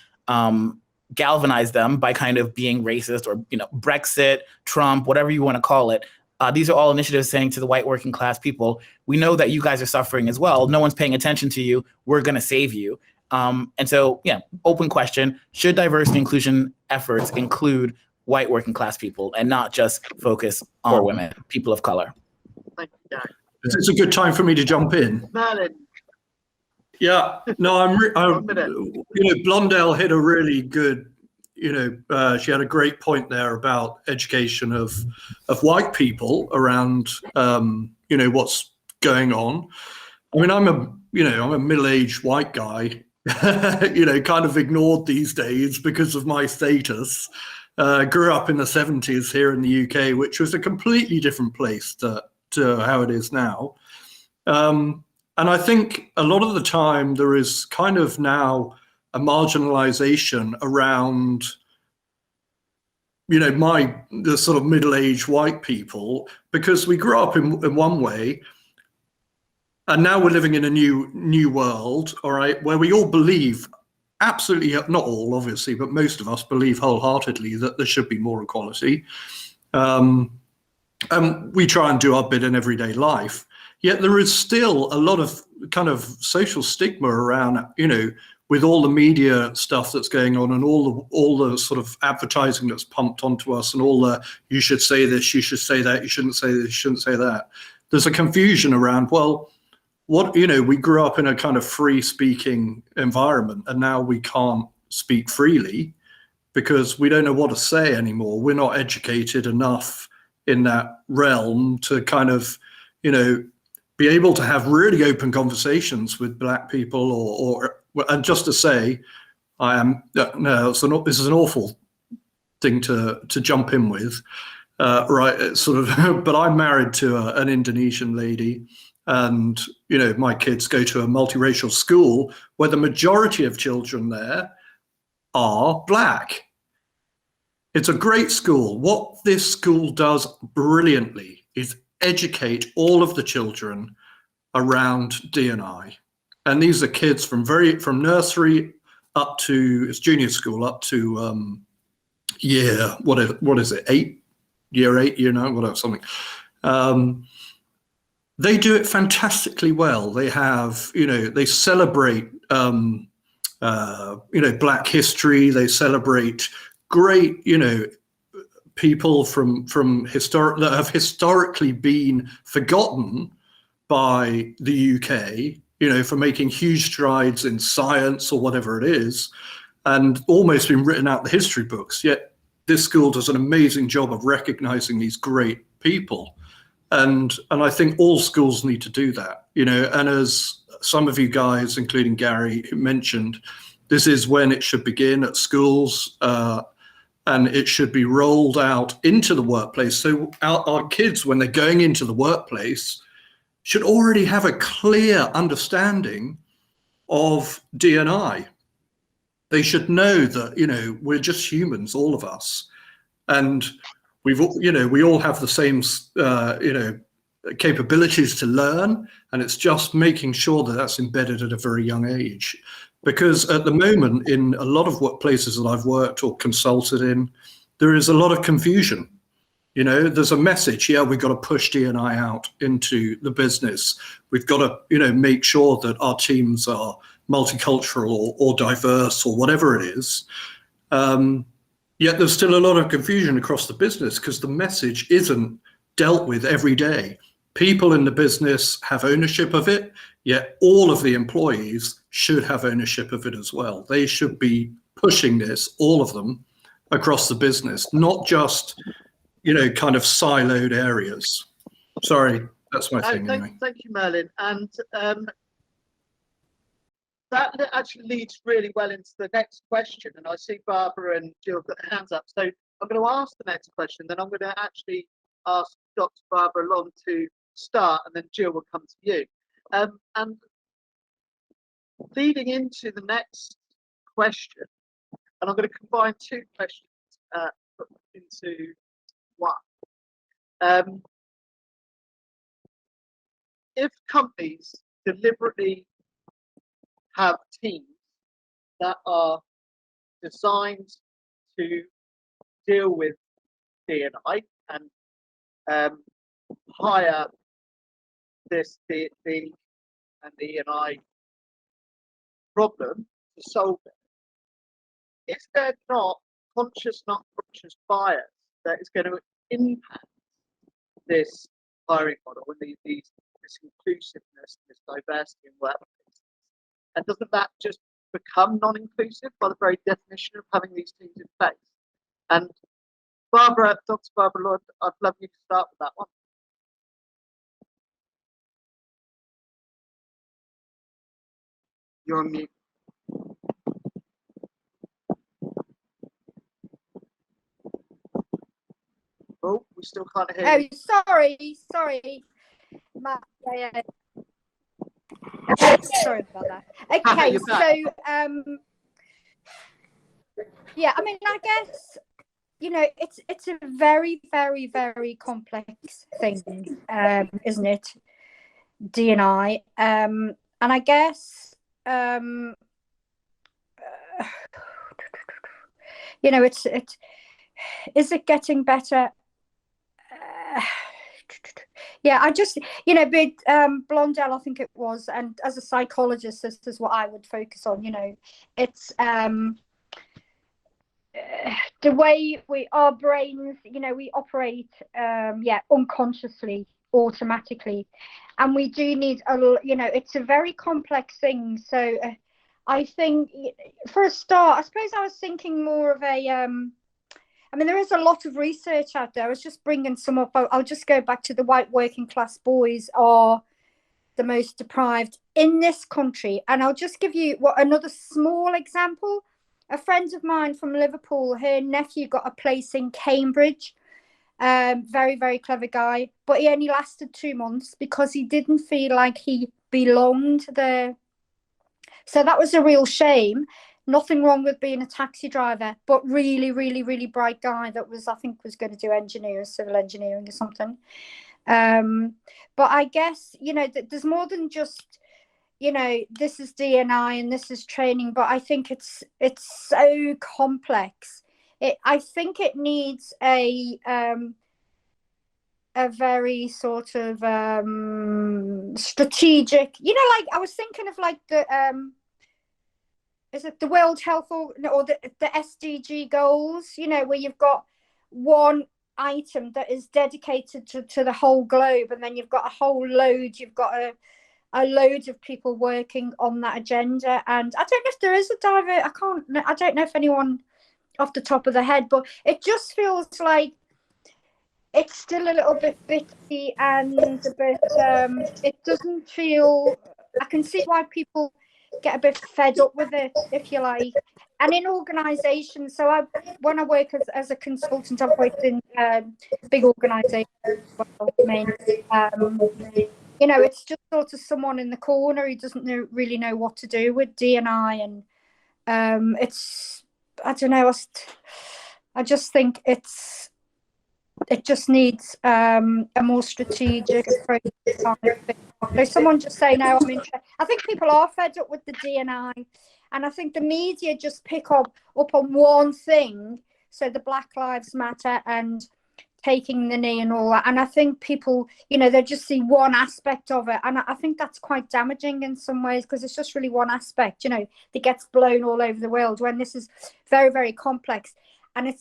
S7: galvanize them by kind of being racist, or Brexit, Trump, whatever you want to call it. These are all initiatives saying to the white working class people, we know that you guys are suffering as well. No one's paying attention to you. We're going to save you. And so, open question, should diversity and inclusion efforts include white working class people and not just focus on women, people of color?
S1: Thank you, Gary.
S13: It's a good time for me to jump in.
S1: Merlin.
S13: Yeah, no, Blondell hit a really good, she had a great point there about education of white people around, what's going on. I mean, I'm a middle-aged white guy, kind of ignored these days because of my status. Grew up in the 70s here in the UK, which was a completely different place to how it is now. And I think a lot of the time there is kind of now a marginalization around, you know, the sort of middle-aged white people, because we grew up in one way, and now we're living in a new world, all right, where we all believe, absolutely, not all obviously, but most of us believe wholeheartedly that there should be more equality. And we try and do our bit in everyday life. Yet there is still a lot of kind of social stigma around, you know, with all the media stuff that's going on and all the sort of advertising that's pumped onto us and all the, you should say this, you should say that, you shouldn't say this, you shouldn't say that. There's a confusion around, well, what, you know, we grew up in a kind of free speaking environment and now we can't speak freely because we don't know what to say anymore. We're not educated enough in that realm to kind of, you know, be able to have really open conversations with Black people, or and just to say, I am no, this is an awful thing to jump in with, right? It's sort of, but I'm married to an Indonesian lady, and you know, my kids go to a multiracial school where the majority of children there are Black. It's a great school. What this school does brilliantly is educate all of the children around D&I. And these are kids from nursery up to, it's junior school, up to what is it, year 8, whatever, something. They do it fantastically well. They have, you know, they celebrate, you know, Black history. They celebrate great, you know, people from that have historically been forgotten by the UK, you know, for making huge strides in science or whatever it is, and almost been written out the history books. Yet this school does an amazing job of recognizing these great people. And I think all schools need to do that, you know, and as some of you guys, including Gary, mentioned, this is when it should begin at schools, and it should be rolled out into the workplace. So our kids, when they're going into the workplace, should already have a clear understanding of D&I. They should know that, you know, we're just humans, all of us. And we all have the same, you know, capabilities to learn. And it's just making sure that that's embedded at a very young age. Because at the moment, in a lot of workplaces that I've worked or consulted in, there is a lot of confusion. You know, there's a message, yeah, we've got to push D&I out into the business. We've got to, you know, make sure that our teams are multicultural or diverse or whatever it is. Yet there's still a lot of confusion across the business because the message isn't dealt with every day. People in the business have ownership of it, yet all of the employees should have ownership of it as well. They should be pushing this, all of them, across the business, not just, you know, kind of siloed areas. Sorry, that's my thing anyway.
S1: Thank you, Merlin. And that actually leads really well into the next question. And I see Barbara and Jill got their hands up. So I'm going to ask the next question, then I'm going to actually ask Dr. Barbara Long to start, and then Jill will come to you. And leading into the next question, and I'm going to combine two questions into one. If companies deliberately have teams that are designed to deal with D&I and hire this the and D&I problem to solve it, is there not conscious, not conscious bias that is going to impact this hiring model and this inclusiveness, this diversity in workplaces? And doesn't that just become non-inclusive by the very definition of having these teams in place? And Barbara, Dr. Barbara Lord, I'd love you to start with that one. You're on mute. Oh, we still can't hear you.
S8: Oh, sorry. Matt, yeah. Sorry about that. Okay, so yeah, I mean, I guess, you know, it's a very, very, very complex thing, isn't it? D&I, and I guess, you know, is it getting better? Yeah, I just, you know, but Blondell, I think it was, and as a psychologist, this is what I would focus on. You know, it's the way our brains, you know, we operate, unconsciously, automatically, and we do need you know, it's a very complex thing. So I think, for a start, I suppose I was thinking more of a I mean, there is a lot of research out there. I was just bringing some up. I'll just go back to the white working class boys are the most deprived in this country. And I'll just give you another small example. A friend of mine from Liverpool, her nephew got a place in Cambridge. Very, very clever guy. But he only lasted 2 months because he didn't feel like he belonged there. So that was a real shame. Nothing wrong with being a taxi driver, but really, really, really bright guy that was, I think, was going to do engineering, civil engineering or something. But I guess, you know, there's more than just, you know, this is D&I and this is training, but I think it's so complex. I think it needs a very sort of strategic, you know, like I was thinking of like the is it the World Health or the SDG goals, you know, where you've got one item that is dedicated to the whole globe, and then you've got a whole load, you've got a load of people working on that agenda. And I don't know if there is I don't know if anyone off the top of the head, but it just feels like it's still a little bit bitty and a bit it doesn't feel, I can see why people get a bit fed up with it, if you like. And in organizations, so when I work as a consultant, I've worked in big organizations, you know, it's just sort of someone in the corner who doesn't really know what to do with D&I, and it's, I don't know, I just think it just needs a more strategic approach. So someone just say, no, I'm interested. I think people are fed up with the D&I, and I think the media just pick up on one thing. So the Black Lives Matter and taking the knee and all that. And I think people, you know, they just see one aspect of it. And I think that's quite damaging in some ways, because it's just really one aspect, you know, that gets blown all over the world, when this is very, very complex. And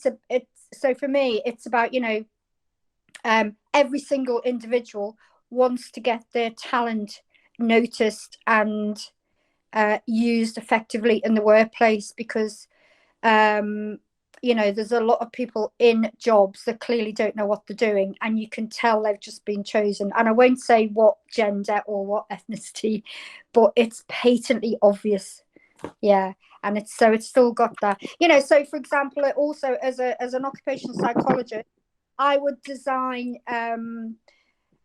S8: so for me, it's about, you know, every single individual wants to get their talent noticed and used effectively in the workplace, because you know, there's a lot of people in jobs that clearly don't know what they're doing, and you can tell they've just been chosen. And I won't say what gender or what ethnicity, but it's patently obvious. Yeah. And it's still got that, you know. So for example, also as an occupational psychologist, I would design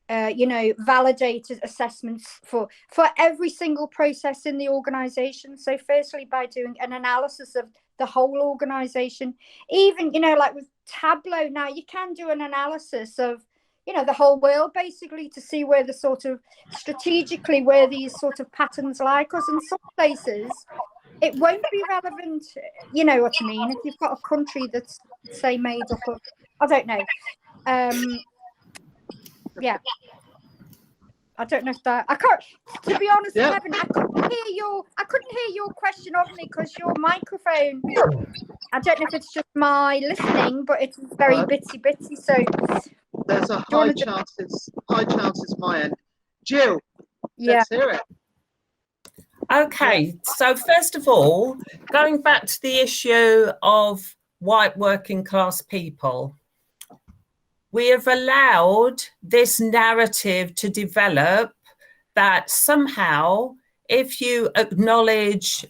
S8: you know, validated assessments for every single process in the organization. So firstly, by doing an analysis of the whole organization, even, you know, like with Tableau now, you can do an analysis of, you know, the whole world, basically, to see where the sort of strategically where these sort of patterns lie. Because in some places it won't be relevant, you know what I mean, if you've got a country that's, say, made up of, I don't know, yeah, I don't know if that, I can't, to be honest,
S1: Yeah.
S8: Kevin, I couldn't hear your question of me, because your microphone, I don't know if it's just my listening, but it's very bitty. So
S1: there's a high chance it's my end. Jill, let's hear it.
S6: Okay, so first of all, going back to the issue of white working class people, we have allowed this narrative to develop that somehow, if you acknowledge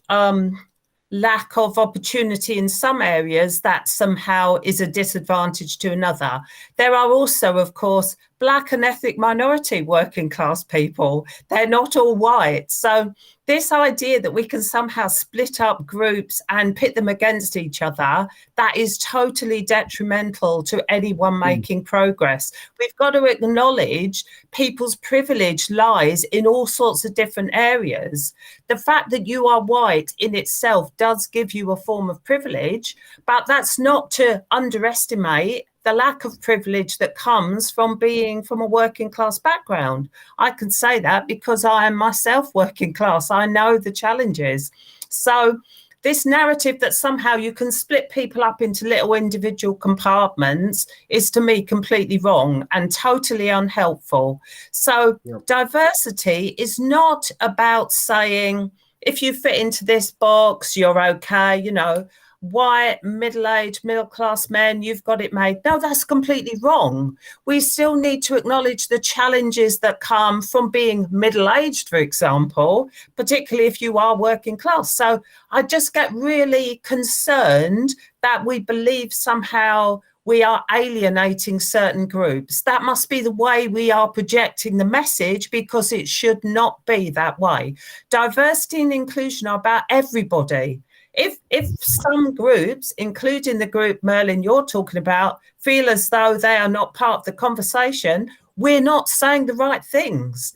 S6: lack of opportunity in some areas, that somehow is a disadvantage to another. There are also, of course, Black and ethnic minority working class people. They're not all white. So this idea that we can somehow split up groups and pit them against each other, that is totally detrimental to anyone making progress. We've got to acknowledge people's privilege lies in all sorts of different areas. The fact that you are white in itself does give you a form of privilege, but that's not to underestimate the lack of privilege that comes from being from a working class background. I can say that because I am myself working class. I know the challenges. So this narrative that somehow you can split people up into little individual compartments is, to me, completely wrong and totally unhelpful. So diversity is not about saying, if you fit into this box, you're okay, you know, white, middle-aged, middle-class men, you've got it made. No, that's completely wrong. We still need to acknowledge the challenges that come from being middle-aged, for example, particularly if you are working class. So I just get really concerned that we believe somehow we are alienating certain groups. That must be the way we are projecting the message, because it should not be that way. Diversity and inclusion are about everybody. If some groups, including the group, Merlin, you're talking about, feel as though they are not part of the conversation, we're not saying the right things.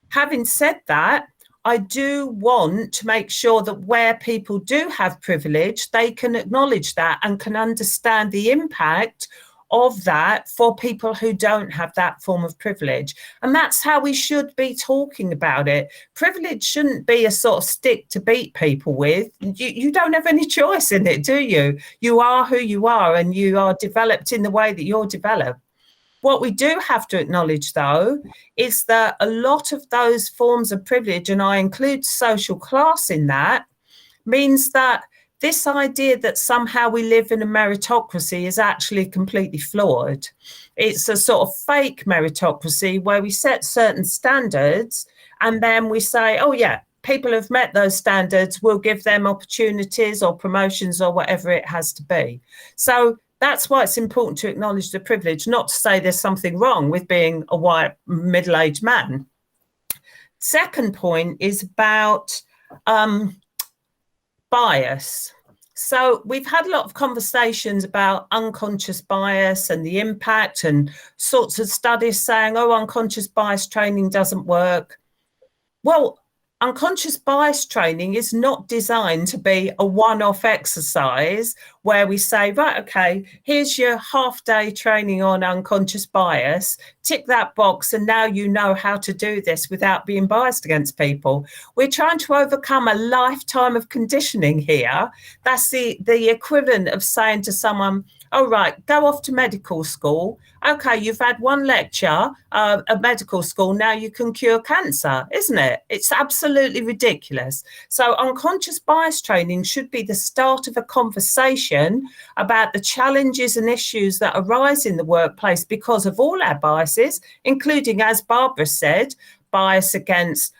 S6: Having said that, I do want to make sure that where people do have privilege, they can acknowledge that and can understand the impact of that for people who don't have that form of privilege. And that's how we should be talking about it. Privilege shouldn't be a sort of stick to beat people with. You don't have any choice in it, do you? You are who you are, and you are developed in the way that you're developed. What we do have to acknowledge, though, is that a lot of those forms of privilege, and I include social class in that, means that this idea that somehow we live in a meritocracy is actually completely flawed. It's a sort of fake meritocracy where we set certain standards and then we say, oh yeah, people who've met those standards, we'll give them opportunities or promotions or whatever it has to be. So that's why it's important to acknowledge the privilege, not to say there's something wrong with being a white middle-aged man. Second point is about bias. So we've had a lot of conversations about unconscious bias and the impact, and sorts of studies saying, oh, unconscious bias training doesn't work. Well, unconscious bias training is not designed to be a one-off exercise where we say, right, okay, here's your half-day training on unconscious bias, tick that box, and now you know how to do this without being biased against people. We're trying to overcome a lifetime of conditioning here. That's the equivalent of saying to someone, oh, right, go off to medical school. Okay, you've had one lecture at medical school, now you can cure cancer, isn't it? It's absolutely ridiculous. So unconscious bias training should be the start of a conversation about the challenges and issues that arise in the workplace because of all our biases, including, as Barbara said, bias against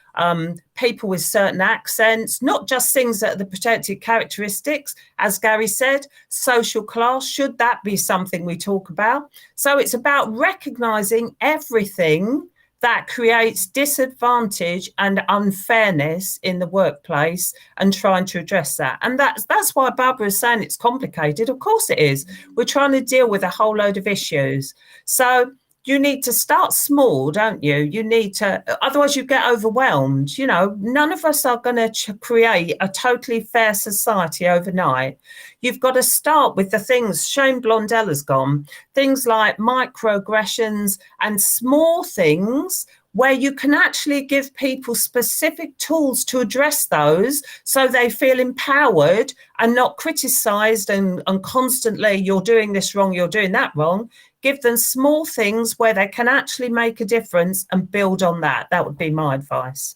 S6: people with certain accents, not just things that are the protected characteristics, as Gary said, social class, should that be something we talk about? So it's about recognizing everything that creates disadvantage and unfairness in the workplace and trying to address that. And that's why Barbara is saying it's complicated. Of course it is. We're trying to deal with a whole load of issues. So you need to start small, don't you? You need to, otherwise you get overwhelmed. You know, none of us are going to create a totally fair society overnight. You've got to start with the things Shane Blondell has gone, things like microaggressions and small things where you can actually give people specific tools to address those so they feel empowered and not criticized and constantly, you're doing this wrong, you're doing that wrong. Give them small things where they can actually make a difference and build on that. That would be my advice.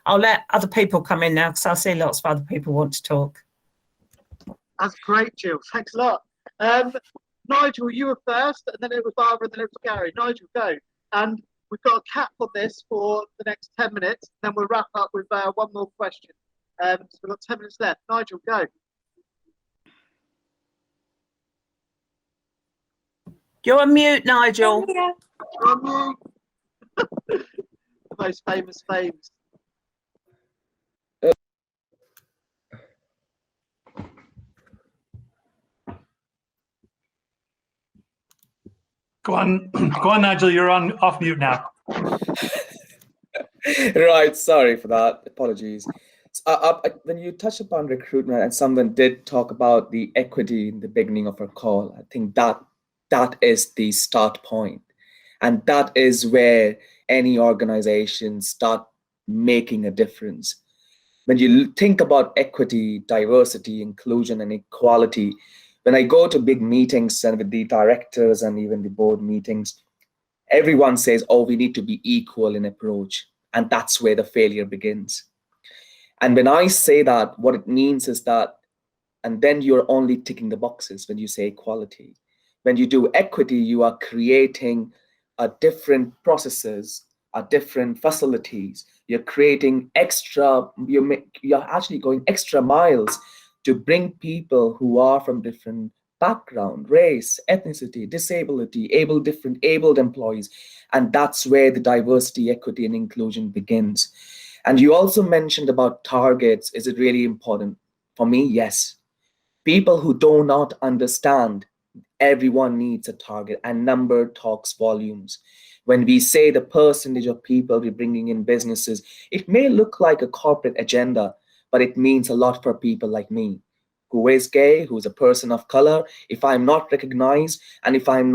S6: I'll let other people come in now because I see lots of other people want to talk.
S1: That's great, Jill. Thanks a lot. Nigel, you were first, and then it was Barbara, and then it was Gary. Nigel, go. And we've got a cap on this for the next 10 minutes. Then we'll wrap up with one more question. So we've got 10 minutes left. Nigel, go.
S6: You're on mute, Nigel.
S1: From you. The most famous fames.
S2: Go on, Nigel. You're on off mute now.
S4: Right, sorry for that. Apologies. When you touched upon recruitment and someone did talk about the equity in the beginning of our call, I think that is the start point. And that is where any organization start making a difference. When you think about equity, diversity, inclusion, and equality, when I go to big meetings and with the directors and even the board meetings, everyone says, oh, we need to be equal in approach. And that's where the failure begins. And when I say that, what it means is that, and then you're only ticking the boxes when you say equality. When you do equity, you are creating a different processes, a different facilities. You're creating extra, you're actually going extra miles to bring people who are from different background, race, ethnicity, disability, different abled employees. And that's where the diversity, equity, and inclusion begins. And you also mentioned about targets. Is it really important? For me, yes. People who do not understand, everyone needs a target, and number talks volumes. When we say the percentage of people we're bringing in businesses, it may look like a corporate agenda, but it means a lot for people like me, who is gay, who's a person of color. If I'm not recognized, and if I have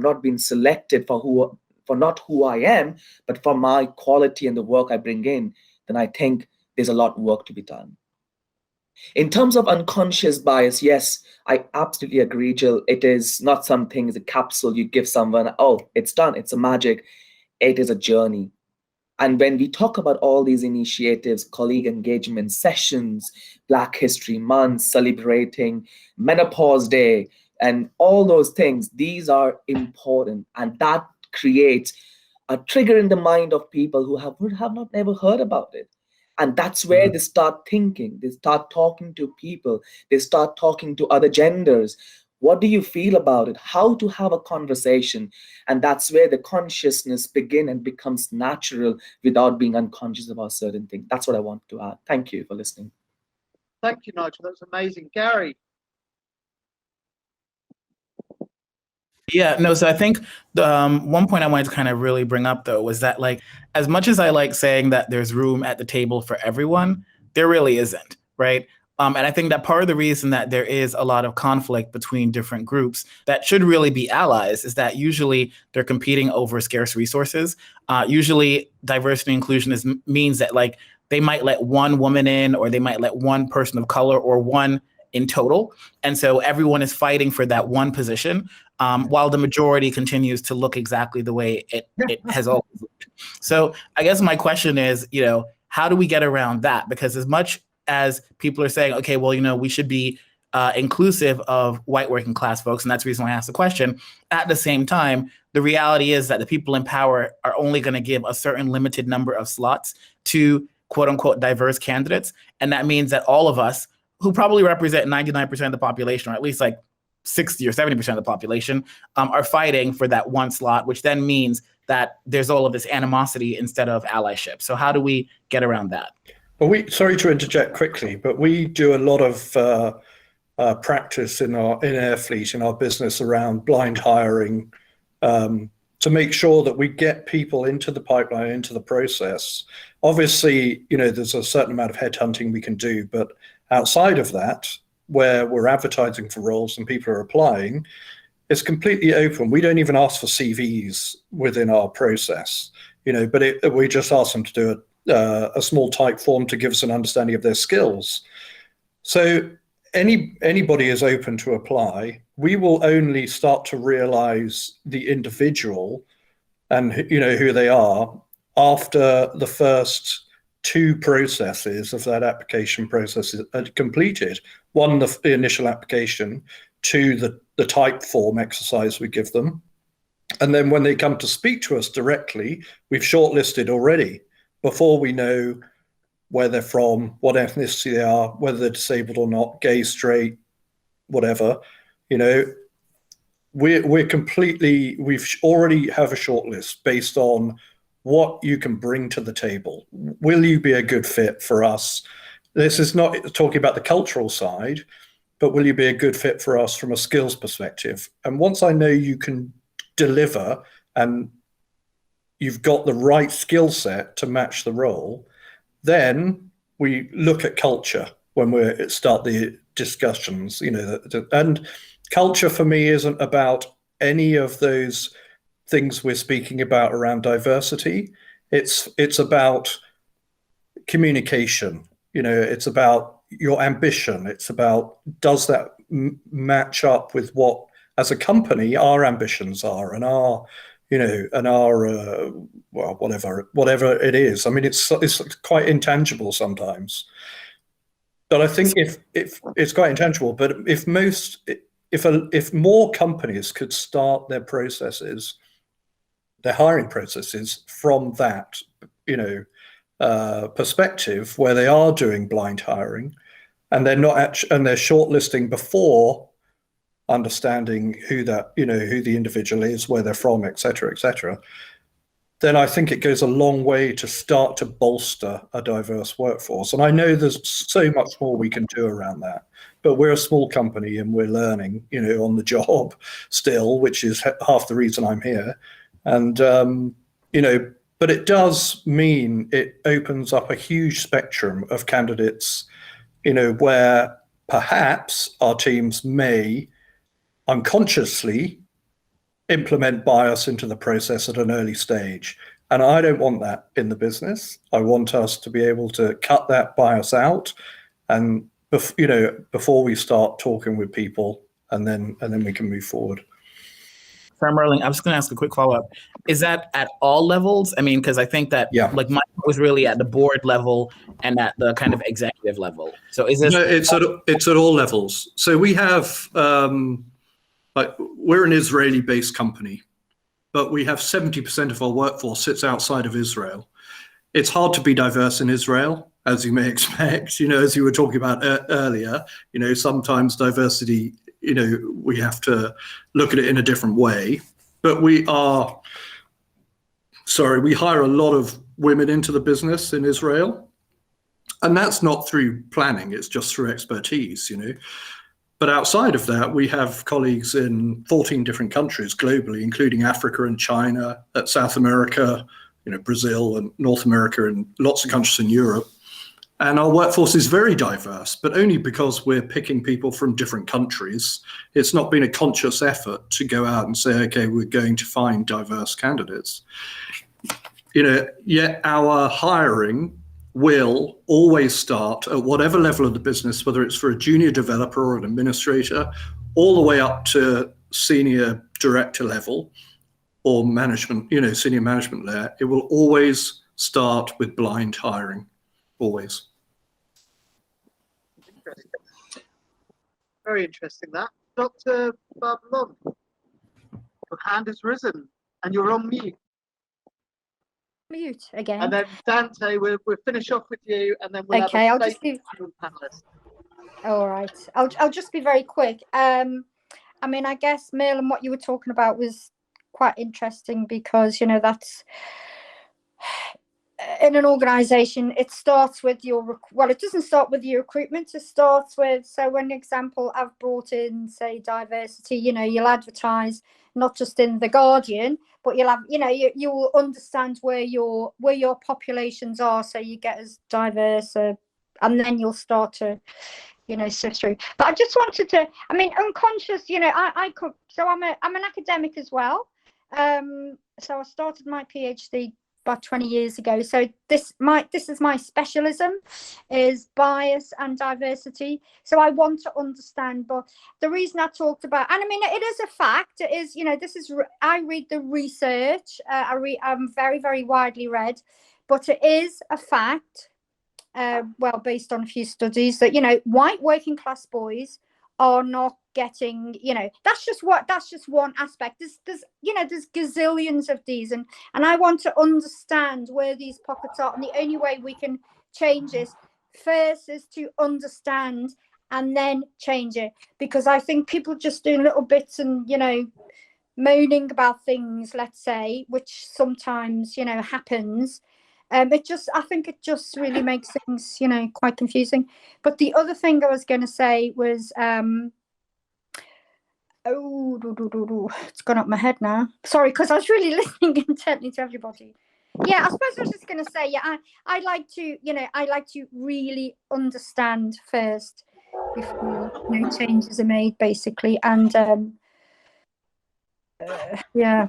S4: not been selected for not who I am, but for my quality and the work I bring in, then I think there's a lot of work to be done. In terms of unconscious bias, yes, I absolutely agree, Jill. It is not something, it's a capsule you give someone, oh, it's done, it's a magic. It is a journey. And when we talk about all these initiatives, colleague engagement sessions, Black History Month, celebrating Menopause Day, and all those things, these are important. And that creates a trigger in the mind of people who have not never heard about it. And that's where they start thinking, they start talking to people, they start talking to other genders. What do you feel about it? How to have a conversation? And that's where the consciousness begin and becomes natural without being unconscious about certain things. That's what I want to add. Thank you for listening.
S1: Thank you, Nigel. That was amazing. Gary.
S7: Yeah, no, so I think the one point I wanted to kind of really bring up, though, was that, like, as much as I like saying that there's room at the table for everyone, there really isn't, right? And I think that part of the reason that there is a lot of conflict between different groups that should really be allies is that usually they're competing over scarce resources. Usually diversity and inclusion means that, like, they might let one woman in, or they might let one person of color, or one in total. And so everyone is fighting for that one position, while the majority continues to look exactly the way it has always looked. So I guess my question is, how do we get around that? Because as much as people are saying, okay, well, we should be inclusive of white working class folks, and that's the reason why I asked the question, at the same time, the reality is that the people in power are only going to give a certain limited number of slots to quote unquote diverse candidates. And that means that all of us, who probably represent 99% of the population, or at least like 60 or 70% of the population, are fighting for that one slot, which then means that there's all of this animosity instead of allyship. So how do we get around that?
S13: Well, sorry to interject quickly, but we do a lot of practice in our fleet, in our business, around blind hiring, to make sure that we get people into the pipeline, into the process. Obviously, there's a certain amount of headhunting we can do, but outside of that, where we're advertising for roles and people are applying, it's completely open. We don't even ask for CVs within our process, but we just ask them to do a small type form to give us an understanding of their skills. So anybody is open to apply. We will only start to realize the individual and who they are after the first two processes of that application process are completed. One, the initial application; two, the type form exercise we give them. And then when they come to speak to us directly, we've shortlisted already before we know where they're from, what ethnicity they are, whether they're disabled or not, gay, straight, whatever. we've already have a short list based on what you can bring to the table. Will you be a good fit for us? This is not talking about the cultural side, but will you be a good fit for us from a skills perspective? And once I know you can deliver and you've got the right skill set to match the role, then we look at culture when we start the discussions, and culture for me isn't about any of those things we're speaking about around diversity. It's about communication. It's about your ambition. It's about, does that match up with what, as a company, our ambitions are and our, well, whatever it is. I mean, it's quite intangible sometimes. But I think if it's quite intangible, but if more companies could start their processes, their hiring processes from that, perspective, where they are doing blind hiring, and they're not and they're shortlisting before understanding who the individual is, where they're from, et cetera, then I think it goes a long way to start to bolster a diverse workforce. And I know there's so much more we can do around that, but we're a small company and we're learning, on the job still, which is half the reason I'm here. And, but it does mean it opens up a huge spectrum of candidates, where perhaps our teams may unconsciously implement bias into the process at an early stage. And I don't want that in the business. I want us to be able to cut that bias out, and before we start talking with people, and then we can move forward.
S7: From Merlin, I'm just going to ask a quick follow-up. Is that at all levels? I mean, because I think that like mine was really at the board level and at the kind of executive level. So is this?
S13: No, it's at all levels. So we have, we're an Israeli-based company, but we have 70% of our workforce sits outside of Israel. It's hard to be diverse in Israel, as you may expect. As you were talking about earlier, sometimes diversity, we have to look at it in a different way. But we hire a lot of women into the business in Israel. And that's not through planning, it's just through expertise, But outside of that, we have colleagues in 14 different countries globally, including Africa and China, South America, Brazil and North America, and lots of countries in Europe. And our workforce is very diverse, but only because we're picking people from different countries. It's not been a conscious effort to go out and say, okay, we're going to find diverse candidates. Yet our hiring will always start at whatever level of the business, whether it's for a junior developer or an administrator, all the way up to senior director level or management, senior management layer. It will always start with blind hiring, always.
S1: Interesting. Very interesting that. Dr. Babylon, your hand is risen and you're on mute.
S8: Mute again.
S1: And then Dante, we'll finish off with you, and then we'll
S8: okay,
S1: have
S8: I'll just be
S1: panelists.
S8: All right. I'll just be very quick. I mean, I guess Merlin, what you were talking about was quite interesting because that's in an organization, it starts with it doesn't start with your recruitment. It starts with, so an example, I've brought in, say, diversity. You'll advertise not just in the Guardian, but you'll have, you will understand where your populations are, so you get as diverse, and then you'll start to, sift through. But I just wanted to, I mean, unconscious, I could. So I'm an academic as well. So I started my PhD about 20 years ago. So this is my specialism, is bias and diversity. So I want to understand, but the reason I talked about, and I mean, it is a fact, it is, I read the research, I'm very, very widely read, but it is a fact, well, based on a few studies, that, white working class boys are not getting, that's just one aspect. There's gazillions of these, and I want to understand where these pockets are, and the only way we can change this first is to understand and then change it, because I think people just do little bits and, you know, moaning about things, let's say, which sometimes, you know, happens. I think it just really makes things, you know, quite confusing. But the other thing I was going to say was, it's gone up my head now. Sorry, because I was really listening intently to everybody. Yeah, I suppose I was just going to say, yeah, I like to, you know, I like to really understand first before, you know, changes are made, basically, and yeah,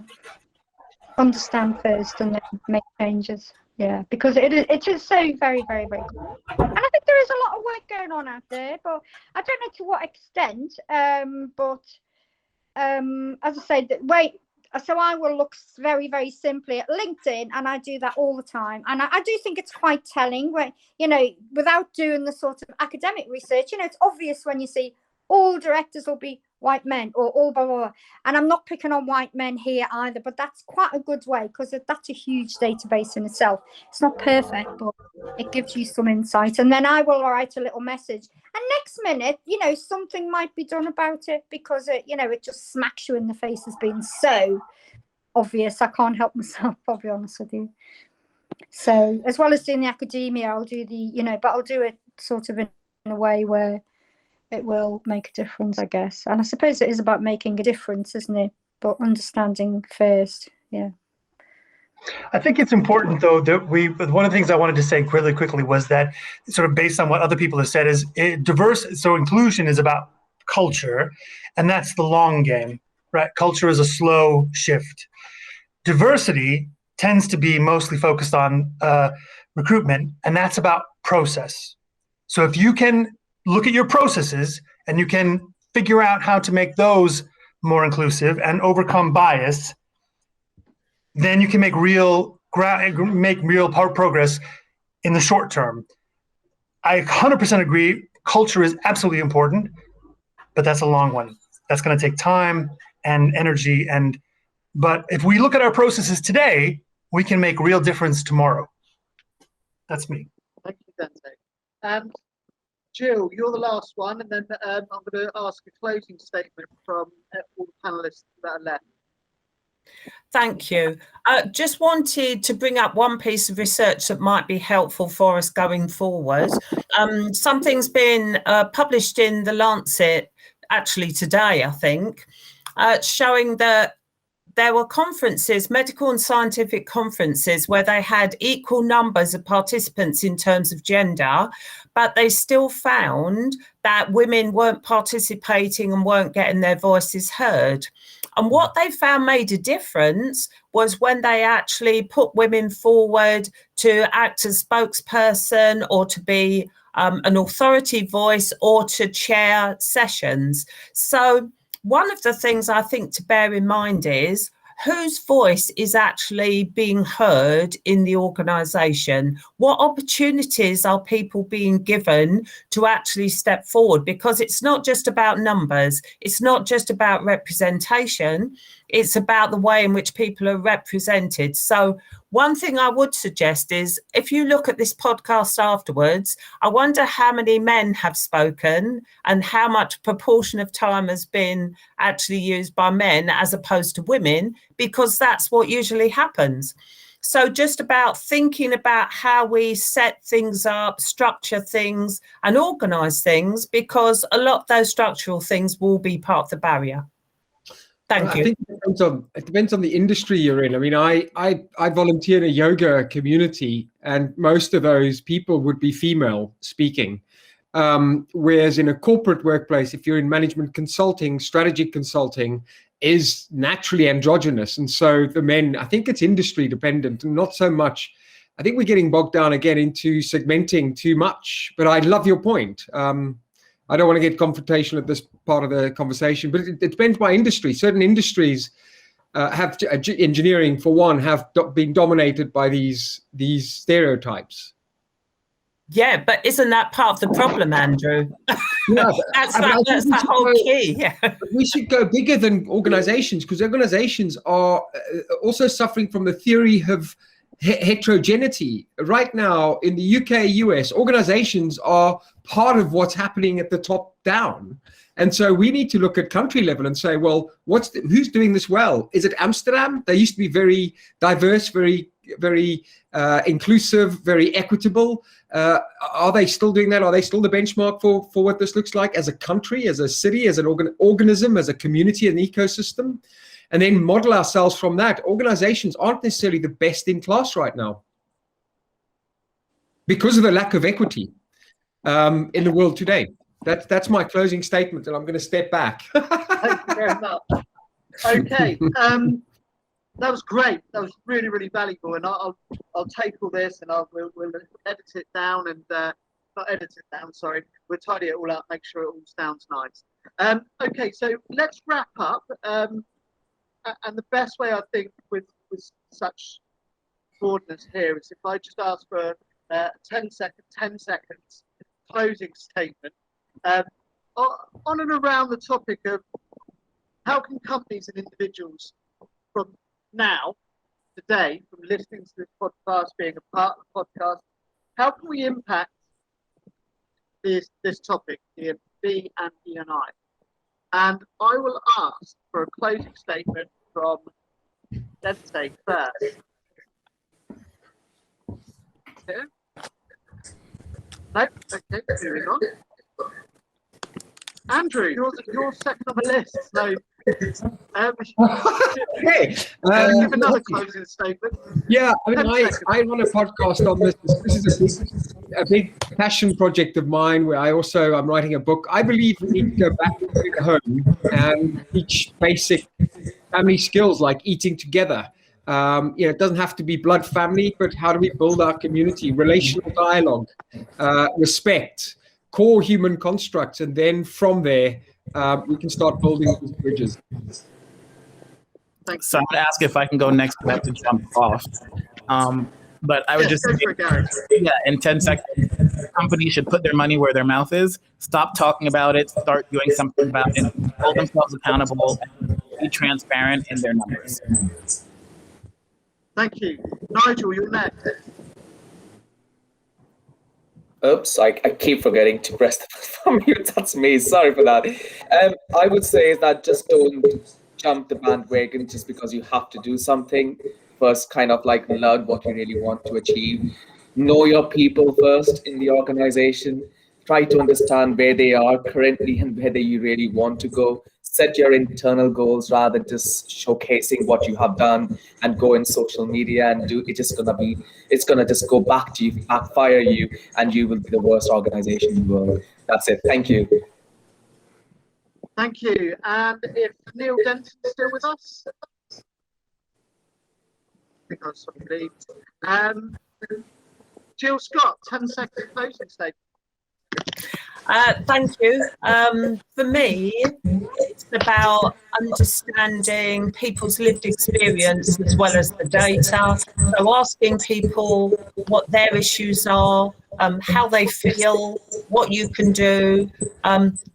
S8: understand first and then make changes. Yeah, because it is so very, very, very good. And I think there is a lot of work going on out there, but I don't know to what extent. As I said, so I will look very, very simply at LinkedIn, and I do that all the time. And I do think it's quite telling when, you know, without doing the sort of academic research, you know, it's obvious when you see all directors will be white men, or all blah, blah, blah. And I'm not picking on white men here either, but that's quite a good way, because that's a huge database in itself. It's not perfect, but it gives you some insight. And then I will write a little message. And next minute, you know, something might be done about it, because it, you know, it just smacks you in the face as being so obvious. I can't help myself, I'll be honest with you. So as well as doing the academia, I'll do the, you know, but I'll do it sort of in a way where it will make a difference, I guess. And I suppose it is about making a difference, isn't it? But understanding first, yeah.
S2: I think it's important, though, that one of the things I wanted to say really quickly was that, sort of based on what other people have said, is inclusion is about culture, and that's the long game, right? Culture is a slow shift. Diversity tends to be mostly focused on recruitment, and that's about process. So if you can look at your processes and you can figure out how to make those more inclusive and overcome bias, then you can make real progress in the short term. I 100% agree. Culture is absolutely important, but that's a long one. That's going to take time and energy. But if we look at our processes today, we can make real difference tomorrow. That's me.
S1: Thank you, Dante. Jill, you're the last one, and then I'm going to ask a closing statement from all the panelists that are left.
S6: Thank you. Just wanted to bring up one piece of research that might be helpful for us going forward. Something's been published in The Lancet, actually today, I think, showing that there were conferences, medical and scientific conferences, where they had equal numbers of participants in terms of gender, but they still found that women weren't participating and weren't getting their voices heard. And what they found made a difference was when they actually put women forward to act as spokesperson, or to be an authority voice, or to chair sessions. So one of the things I think to bear in mind is whose voice is actually being heard in the organisation. What opportunities are people being given to actually step forward? Because it's not just about numbers. It's not just about representation. It's about the way in which people are represented. So one thing I would suggest is, if you look at this podcast afterwards, I wonder how many men have spoken and how much proportion of time has been actually used by men as opposed to women, because that's what usually happens. So just about thinking about how we set things up, structure things and organise things, because a lot of those structural things will be part of the barrier. Thank you.
S3: I think it depends on the industry you're in. I mean, I volunteer in a yoga community, and most of those people would be female speaking. Whereas in a corporate workplace, if you're in management consulting, strategic consulting is naturally androgynous. And so the men, I think it's industry dependent, and not so much. I think we're getting bogged down again into segmenting too much, but I love your point. I don't want to get confrontational at this part of the conversation, but it depends by industry. Certain industries have engineering, for one, have been dominated by these stereotypes.
S6: Yeah, but isn't that part of the problem, Andrew?
S3: Yeah,
S6: that's the whole key. Yeah.
S3: We should go bigger than organizations, because organizations are also suffering from the theory of heterogeneity. Right now in the UK, US, organizations are part of what's happening at the top down. And so we need to look at country level and say, well, who's doing this well? Is it Amsterdam? They used to be very diverse, very inclusive, very equitable. Are they still doing that? Are they still the benchmark for what this looks like as a country, as a city, as an organism, as a community, an ecosystem? And then model ourselves from that. Organizations aren't necessarily the best in class right now because of the lack of equity in the world today. That's my closing statement, and I'm going to step back.
S1: Thank you very much. Okay, that was great. That was really, really valuable, and I'll take all this and we'll edit it down and not edit it down. Sorry, we'll tidy it all up, make sure it all sounds nice. Okay, so let's wrap up. And the best way I think with such broadness here is if I just ask for 10 seconds closing statement on and around the topic of how can companies and individuals from now, today, from listening to this podcast, being a part of the podcast, how can we impact this topic, the B and E&I? And I will ask for a closing statement from Dente first. Okay. No? Okay, moving on. Andrew, you're second on the list, so
S3: hey,
S1: give another closing statement.
S3: Yeah, I mean, I run a podcast on this. This is a big passion project of mine where I'm writing a book. I believe we need to go back to the home and teach basic family skills like eating together. It doesn't have to be blood family, but how do we build our community? Relational dialogue, respect, core human constructs, and then from there, we can start building these bridges.
S7: So I'm going to ask if I can go next. I have to jump off. But I would just say, in 10 seconds, companies should put their money where their mouth is. Stop talking about it. Start doing something about it. Hold themselves accountable. And be transparent in their numbers.
S1: Thank you. Nigel, you're next.
S4: Oops, I keep forgetting to press the mute. That's me. Sorry for that. I would say that just don't jump the bandwagon just because you have to do something. First, kind of like learn what you really want to achieve. Know your people first in the organization. Try to understand where they are currently and where you really want to go. Set your internal goals rather than just showcasing what you have done and go in social media and do it. It's gonna just go back to you, backfire you, and you will be the worst organization in the world. That's it. Thank you.
S1: Thank you. And if Neil Denton's still with us, I think I saw him leave. Jill Scott, 10-second closing statement.
S6: Thank you. For me, it's about understanding people's lived experience as well as the data. So asking people what their issues are, how they feel, what you can do,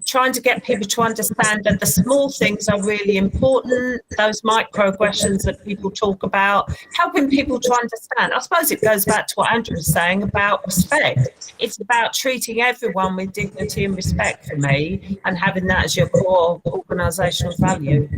S6: trying to get people to understand that the small things are really important, those microaggressions that people talk about, helping people to understand. I suppose it goes back to what Andrew was saying about respect. It's about treating everyone with dignity and respect for me and having that as your core organisational value.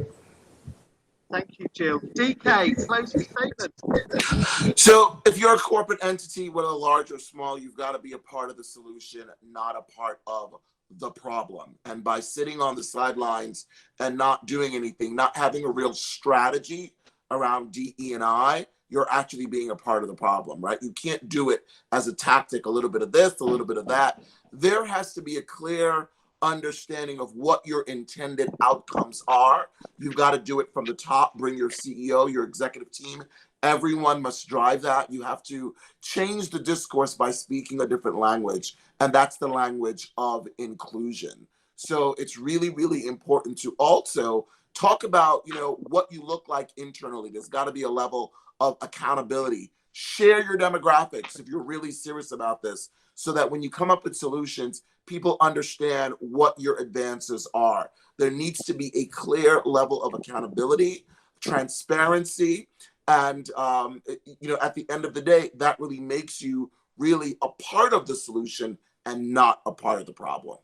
S1: Thank you, Jill. DK, closing statement.
S10: So if you're a corporate entity, whether large or small, you've got to be a part of the solution, not a part of the problem. And by sitting on the sidelines and not doing anything, not having a real strategy around DE&I, you're actually being a part of the problem, right? You can't do it as a tactic, a little bit of this, a little bit of that. There has to be a clear understanding of what your intended outcomes are. You've got to do it from the top, bring your CEO, your executive team. Everyone must drive that. You have to change the discourse by speaking a different language, and that's the language of inclusion. So it's really, really important to also talk about, what you look like internally. There's got to be a level of accountability. Share your demographics if you're really serious about this, so that when you come up with solutions, people understand what your advances are. There needs to be a clear level of accountability, transparency, And at the end of the day, that really makes you really a part of the solution and not a part of the problem.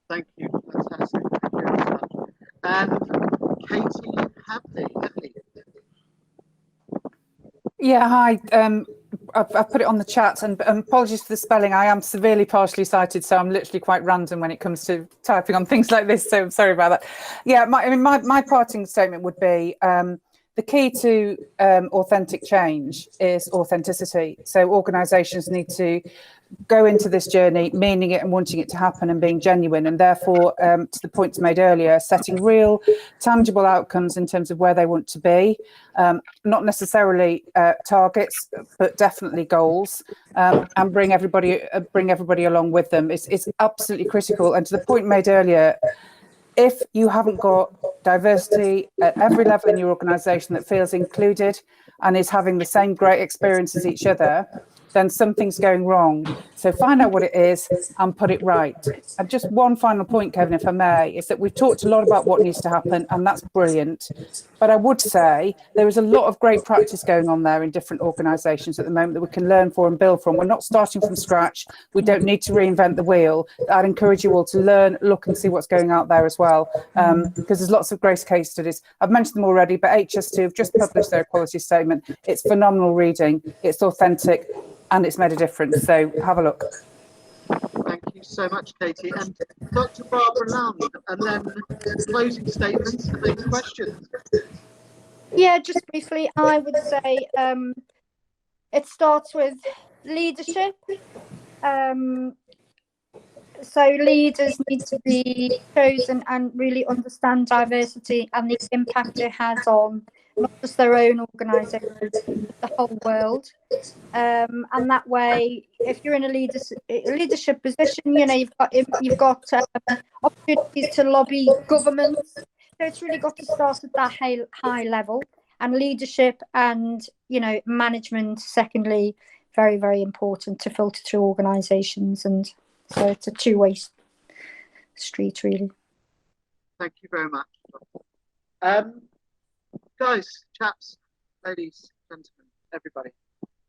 S1: Thank you. Fantastic. Thank you very much. And Katie Hadley.
S9: Yeah, hi. I've put it on the chat, and apologies for the spelling. I am severely partially sighted, so I'm literally quite random when it comes to typing on things like this. So I'm sorry about that. Yeah, my parting statement would be the key to authentic change is authenticity. So organisations need to go into this journey meaning it and wanting it to happen and being genuine, and therefore, to the points made earlier, setting real tangible outcomes in terms of where they want to be, not necessarily targets, but definitely goals, and bring everybody along with them. It's absolutely critical. And to the point made earlier, if you haven't got diversity at every level in your organisation that feels included and is having the same great experience as each other, then something's going wrong. So find out what it is and put it right. And just one final point, Kevin, if I may, is that we've talked a lot about what needs to happen, and that's brilliant. But I would say there is a lot of great practice going on there in different organisations at the moment that we can learn from and build from. We're not starting from scratch. We don't need to reinvent the wheel. I'd encourage you all to learn, look and see what's going out there as well, because there's lots of great case studies. I've mentioned them already, but HS2 have just published their equality statement. It's phenomenal reading. It's authentic. And it's made a difference. So have a look.
S1: Thank you so much, Katie. And Dr. Barbara Lamb, and then closing statements and then questions.
S8: Yeah, just briefly, I would say it starts with leadership. So leaders need to be chosen and really understand diversity and the impact it has on not just their own organisation, but the whole world. And that way, if you're in a leadership position, you've got opportunities to lobby governments. So it's really got to start at that high level, and leadership and management. Secondly, very, very important to filter through organisations, and so it's a two-way street, really.
S1: Thank you very much. Guys, chaps, ladies, gentlemen, everybody.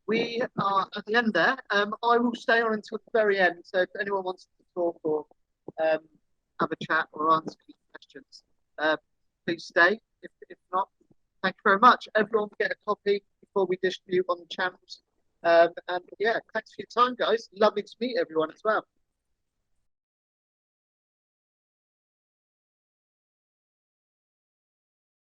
S1: We are at the end there. I will stay on until the very end. So if anyone wants to talk or have a chat or answer any questions, please stay. If not, thank you very much. Everyone will get a copy before we distribute on the channels. And yeah, thanks for your time, guys. Lovely to meet everyone as well.